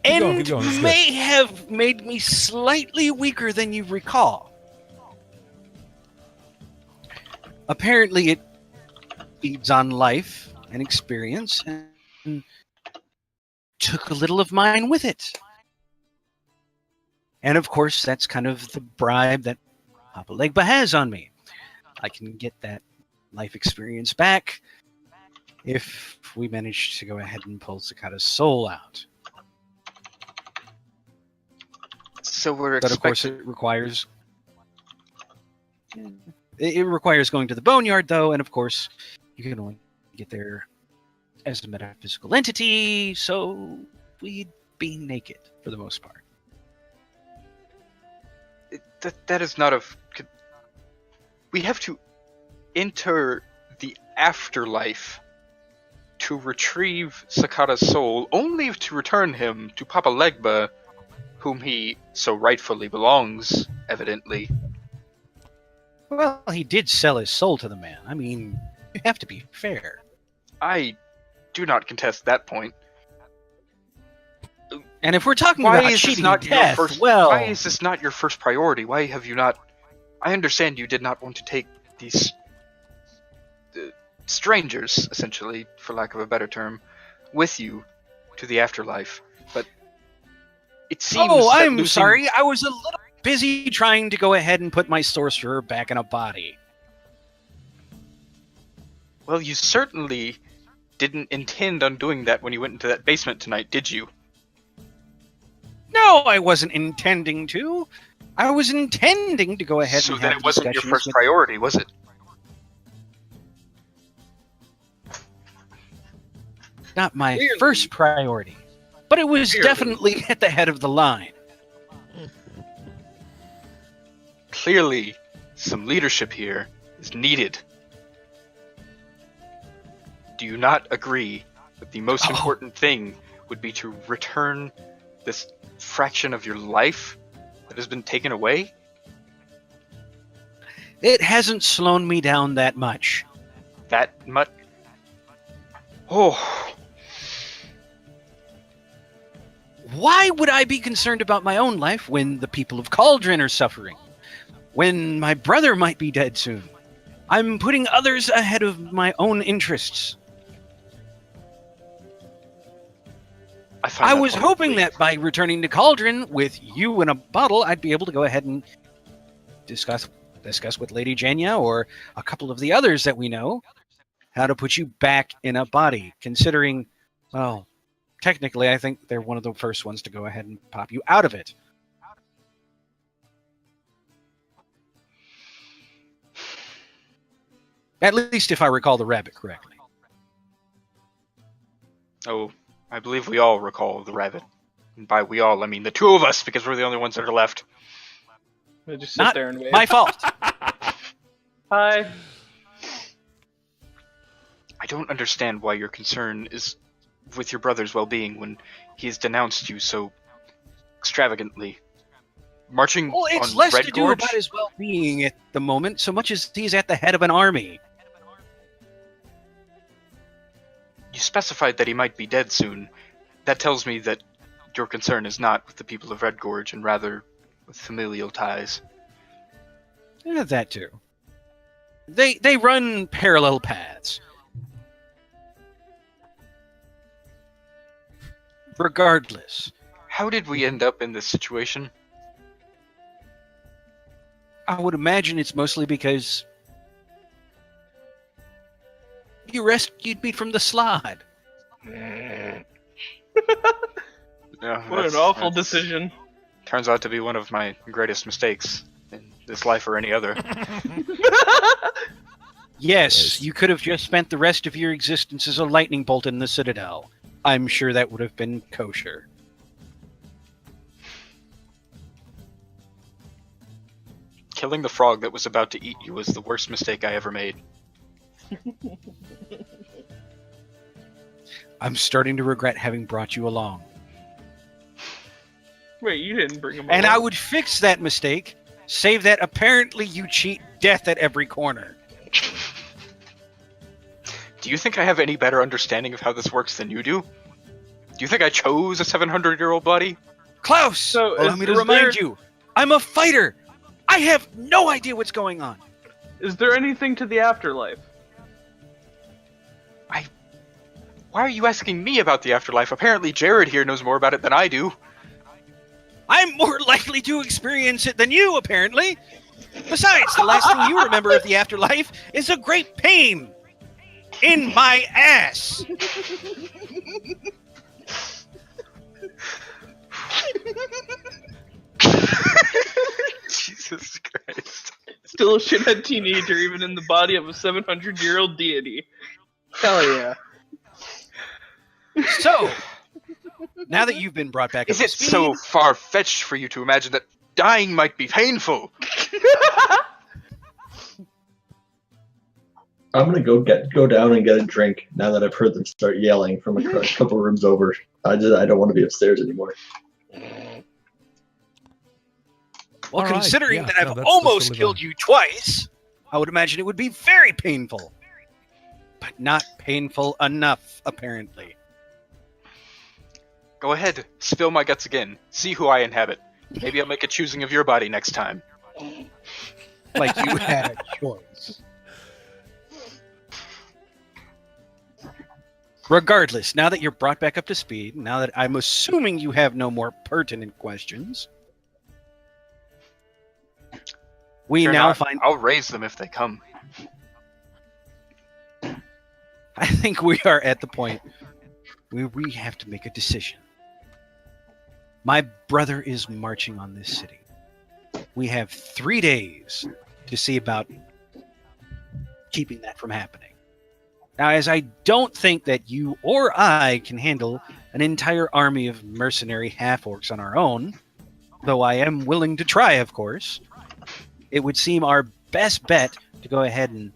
Keep going, this is may have made me slightly weaker than you recall. Apparently, it feeds on life and experience, and took a little of mine with it. And of course, that's kind of the bribe that Papa Legba has on me. I can get that life experience back if we manage to go ahead and pull Cicada's soul out. So we're But of course, expecting... it requires going to the boneyard, though, and of course, you can only get there as a metaphysical entity, so we'd be naked for the most part. That is not of... We have to enter the afterlife to retrieve Cicada's soul, only to return him to Papa Legba, whom he so rightfully belongs, evidently. Well, he did sell his soul to the man. I mean, you have to be fair. I do not contest that point. And if we're talking Why about is this cheating not death, your first? well... Why is this not your first priority? Why have you not? I understand you did not want to take these strangers, essentially, for lack of a better term, with you to the afterlife, but it seems. Oh, that I'm losing... sorry. I was a little busy trying to go ahead and put my sorcerer back in a body. Well, you certainly didn't intend on doing that when you went into that basement tonight, did you? No, I wasn't intending to. I was intending to go ahead So and then have it wasn't your discussions first with- priority, was it? Not my Clearly. first priority, but it was Clearly. definitely at the head of the line. Clearly, some leadership here is needed. Do you not agree that the most Oh. important thing would be to return this fraction of your life that has been taken away? It hasn't slowed me down that much. That much? Oh. Why would I be concerned about my own life when the people of Cauldron are suffering? When my brother might be dead soon? I'm putting others ahead of my own interests. I was hoping that by returning to Cauldron with you in a bottle, I'd be able to go ahead and discuss with Lady Jenya or a couple of the others that we know how to put you back in a body, considering, well, technically, I think they're one of the first ones to go ahead and pop you out of it. At least if I recall the rabbit correctly. Oh, I believe we all recall the rabbit. And by we all, I mean the two of us, because we're the only ones that are left. We'll just sit Not there and wait. my fault. Hi. I don't understand why your concern is with your brother's well-being when he has denounced you so extravagantly. Marching Well, it's on less Red to do Gorge? about his well-being at the moment, so much as he's at the head of an army. You specified that he might be dead soon. That tells me that your concern is not with the people of Red Gorge, and rather with familial ties. Yeah, that too. They run parallel paths. Regardless, How did we end up in this situation? I would imagine it's mostly because you rescued me from the slide. Yeah, What an awful decision. Turns out to be one of my greatest mistakes in this life or any other. Yes, you could have just spent the rest of your existence as a lightning bolt in the Citadel. I'm sure that would have been kosher. Killing the frog that was about to eat you was the worst mistake I ever made. I'm starting to regret having brought you along. Wait, you didn't bring him And along. I would fix that mistake, save that apparently you cheat death at every corner. Do you think I have any better understanding of how this works than you do? Do you think I chose a 700-year-old body? KLAUS! So Allow is- me to is remind there- you, I'm a fighter! I have no idea what's going on. Is there anything to the afterlife? Why are you asking me about the afterlife? Apparently Jerrod here knows more about it than I do. I'm more likely to experience it than you, apparently. Besides, the last thing you remember of the afterlife is a great pain in my ass. Jesus Christ. Still a shithead teenager, even in the body of a 700-year-old deity. Hell yeah. So, now that you've been brought back up Is to it speed, so far-fetched for you to imagine that dying might be painful? I'm gonna go down and get a drink now that I've heard them start yelling from a couple rooms over. I don't want to be upstairs anymore. well, All right, considering yeah, that no, I've that's almost totally killed fine. you twice, I would imagine it would be very painful. But not painful enough, apparently. Go ahead, spill my guts again. See who I inhabit. Maybe I'll make a choosing of your body next time. Like you had a choice. Regardless, now that you're brought back up to speed, now that I'm assuming you have no more pertinent questions, we Sure now not. find... I'll raise them if they come. I think we are at the point where we have to make a decision. My brother is marching on this city. We have 3 days to see about keeping that from happening. Now, as I don't think that you or I can handle an entire army of mercenary half-orcs on our own, though I am willing to try, of course, it would seem our best bet to go ahead and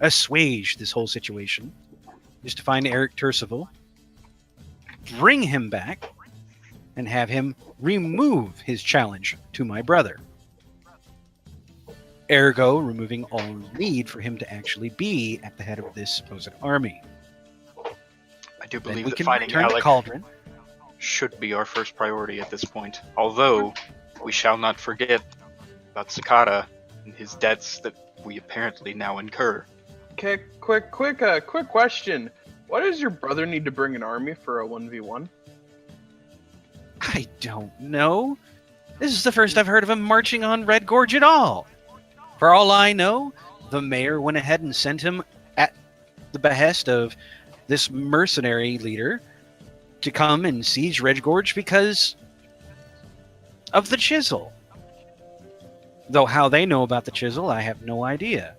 assuage this whole situation is to find Eric Tercival bring him back and have him remove his challenge to my brother. Ergo, removing all need for him to actually be at the head of this supposed army. I do Then believe we that can finding return to Alec Cauldron. should be our first priority at this point. Although, we shall not forget about Sakata and his debts that we apparently now incur. Okay, quick question. Why does your brother need to bring an army for a 1v1? I don't know. This is the first I've heard of him marching on Red Gorge at all. For all I know, the mayor went ahead and sent him at the behest of this mercenary leader to come and siege Red Gorge because of the Chisel. Though how they know about the Chisel, I have no idea.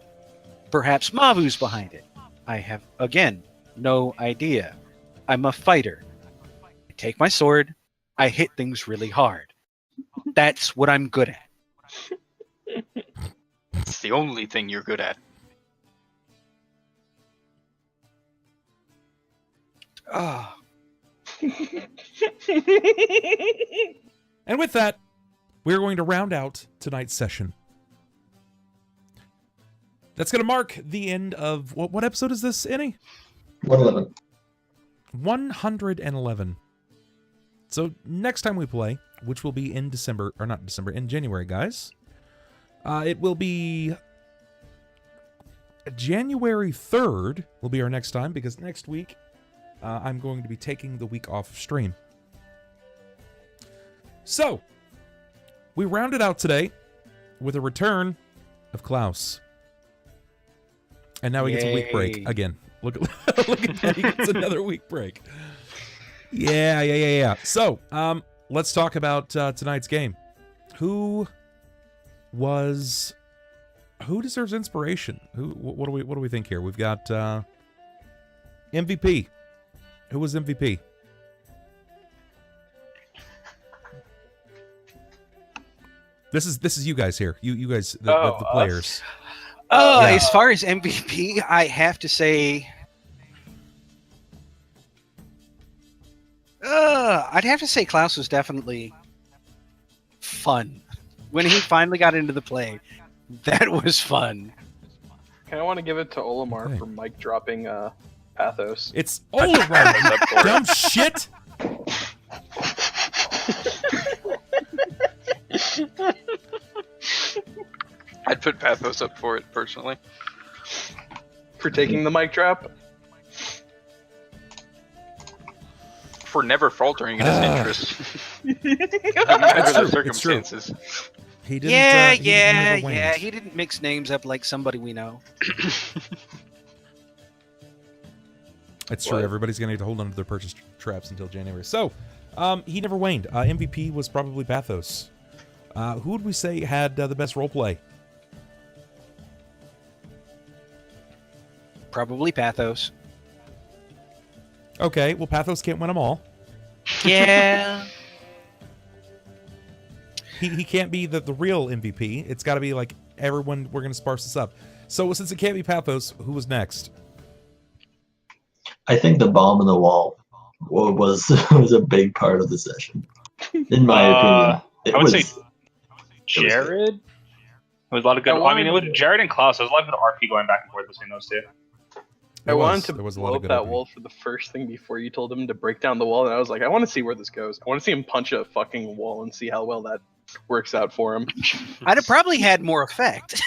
Perhaps Mavu's behind it. I have, again, no idea. I'm a fighter. I take my sword, I hit things really hard. That's what I'm good at. It's the only thing you're good at. Oh. And with that, we're going to round out tonight's session. That's going to mark the end of... What episode is this, Annie? 111. 111. So next time we play, which will be in December, or not December, in January, guys. It will be... January 3rd will be our next time, because next week I'm going to be taking the week off of stream. So, we rounded out today with a return of KLAUS. And now he gets a week break again. Look at that, he gets another week break. Yeah. So, let's talk about tonight's game. Who deserves inspiration? What do we think here? We've got MVP. Who was MVP? This is you guys here. You guys, the players. Yeah. As far as MVP, I have to say, I'd have to say KLAUS was definitely fun. When he finally got into the play, that was fun. I want to give it to Olimar for mic dropping Pathos. It's Olimar, dumb shit! I'd put Pathos up for it, personally. For taking the mic drop? For never faltering in his interest. No matter the circumstances. He didn't, he didn't mix names up like somebody we know. It's true. Everybody's going to need to hold on to their purchase traps until January. So, he never waned. MVP was probably Pathos. Who would we say had the best roleplay? Probably Pathos. Okay, well, Pathos can't win them all. Yeah. He can't be the real MVP. It's got to be like everyone. We're going to sparse this up. So since it can't be Pathos, who was next? I think the bomb in the wall was a big part of the session, in my opinion. I would say Jerrod. There was a lot of good. I mean, it was Jerrod and KLAUS. There was a lot of RP going back and forth between those two. I wanted to blow up that wall for the first thing before you told him to break down the wall, and I was like, I want to see where this goes. I want to see him punch a fucking wall and see how well that works out for him. I'd have probably had more effect.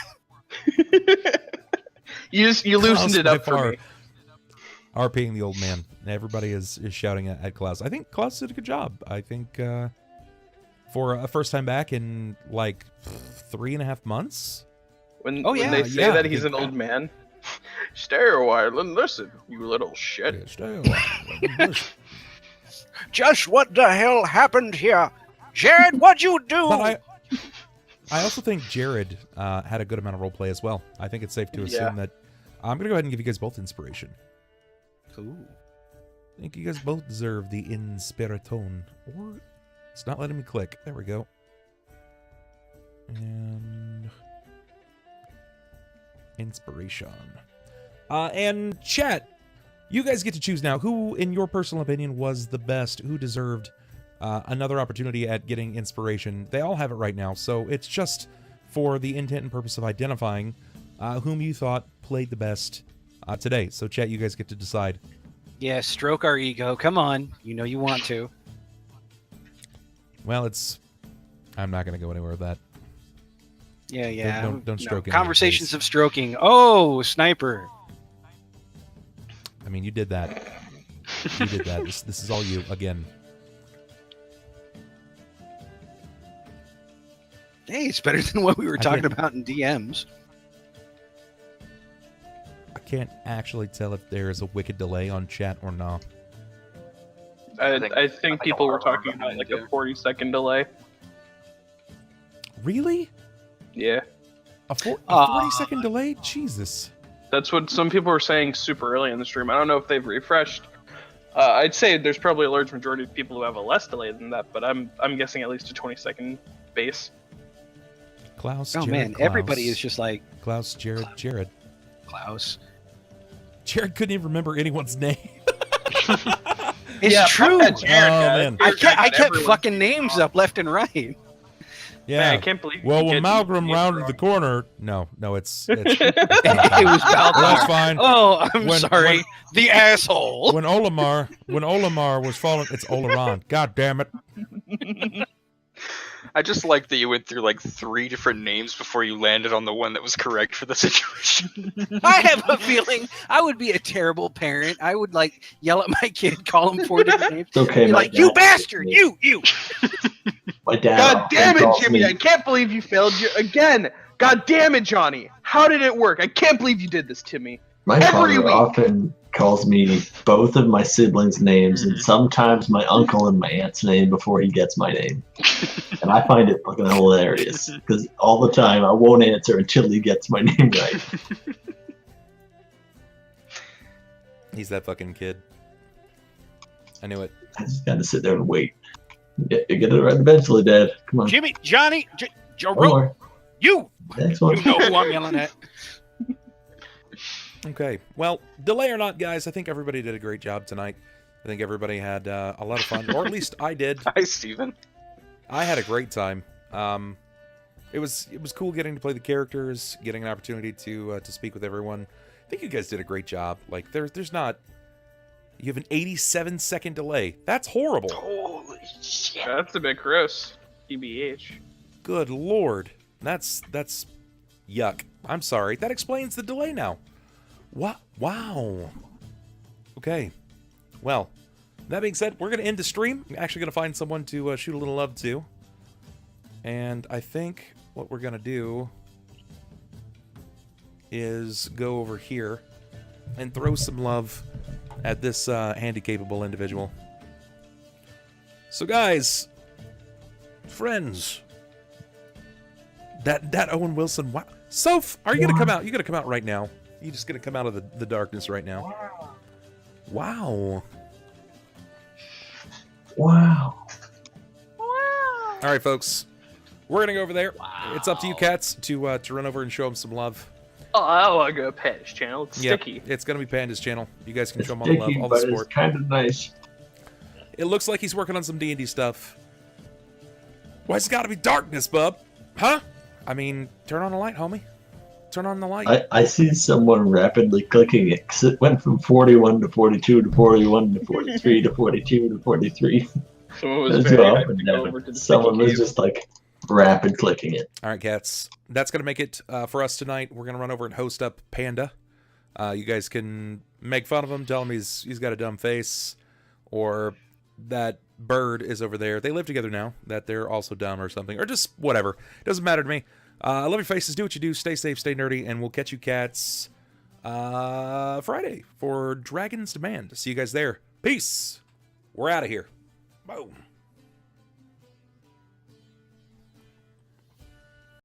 You loosened it up for me. RPing the old man. Everybody is shouting at KLAUS. I think KLAUS did a good job. I think for a first time back in like 3.5 months. When they say that he's an old man. Stay a while and listen, you little shit. Yeah, stay a while and listen. Just what the hell happened here? Jerrod, what'd you do? But I also think Jerrod had a good amount of roleplay as well. I think it's safe to assume that... I'm going to go ahead and give you guys both inspiration. Cool. I think you guys both deserve the inspiratone. Or it's not letting me click. There we go. And... inspiration. And chat, You guys get to choose now. Who, in your personal opinion, was the best? Who deserved another opportunity at getting inspiration? They all have it right now, so it's just for the intent and purpose of identifying whom you thought played the best today. So, chat, you guys get to decide. Yeah, stroke our ego. Come on. You know you want to. Well, I'm not going to go anywhere with that. Yeah. Don't stroke it. Conversations of stroking. Oh, sniper. I mean, you did that. You did that. This is all you again. Hey, it's better than what we were talking about in DMs. I can't actually tell if there is a wicked delay on chat or not. I think people were talking about like a 40-second delay. Really? Yeah. A 40-second delay? Jesus. That's what some people were saying super early in the stream. I don't know if they've refreshed. I'd say there's probably a large majority of people who have a less delay than that, but I'm guessing at least a 20-second base. KLAUS. Oh Jerrod, man, KLAUS. everybody is just like KLAUS, Jerrod. KLAUS. Jerrod couldn't even remember anyone's name. It's true. Man. I kept fucking names up left and right. Yeah. Man, I can't believe. Well, you when get Malcolm names rounded wrong. the corner, no, it's It was Baltar. that's fine. Oh, I'm sorry. The asshole. When Olimar was falling, it's Oleron. God damn it. I just like that you went through like 3 different names before you landed on the one that was correct for the situation. I have a feeling I would be a terrible parent. I would like yell at my kid, call him 4 different names. It's okay, Be my like, you dad- bastard, you. My dad. God damn it, calls Jimmy! me- I can't believe you failed you again. God damn it, Johnny! How did it work? I can't believe you did this to me. My Every father week. often calls me both of my siblings' names and sometimes my uncle and my aunt's name before he gets my name. And I find it fucking hilarious because all the time I won't answer until he gets my name right. He's that fucking kid. I knew it. I just gotta sit there and wait. You get it right eventually, Dad. Come on. Jimmy, Johnny, One Jerrod, more. you. Next one. You know who I'm yelling at. Okay. Well, delay or not, guys, I think everybody did a great job tonight. I think everybody had a lot of fun, or at least I did. Hi, Steven. I had a great time. It was cool getting to play the characters, getting an opportunity to speak with everyone. I think you guys did a great job. Like there's not. You have an 87-second delay. That's horrible. Holy shit. That's a bit gross. TBH. Good lord. That's yuck. I'm sorry. That explains the delay now. What? Wow. Okay. Well, that being said, we're going to end the stream. I'm actually going to find someone to shoot a little love to. And I think what we're going to do is go over here and throw some love at this handy-capable individual. So, guys, friends, that Owen Wilson. Wow. Soph, are you going to come out? You're going to come out right now. You're just going to come out of the darkness right now. Wow. Wow. All right, folks. We're going to go over there. Wow. It's up to you, cats, to run over and show him some love. Oh, I want to go pet his channel. It's Yep, sticky. it's going to be Panda's channel. You guys can It's show him all the love, sticky, all the but support. it's kind of nice. It looks like he's working on some D&D stuff. Why's it got to be darkness, bub? Huh? I mean, turn on the light, homie. Turn on the light. I see someone rapidly clicking it 'cause it went from 41 to 42 to 41 to 43 to 42 to 43. Someone was That's very up hyped and to go down. over to the Someone sticky was cube. just like rapid clicking it. All right, cats. That's going to make it for us tonight. We're going to run over and host up Panda. You guys can make fun of him, tell him he's got a dumb face, or that bird is over there. They live together now, that they're also dumb or something, or just whatever. Doesn't matter to me. I love your faces. Do what you do. Stay safe, stay nerdy, and we'll catch you cats Friday for Dragon's Demand. See you guys there. Peace. We're out of here. Boom.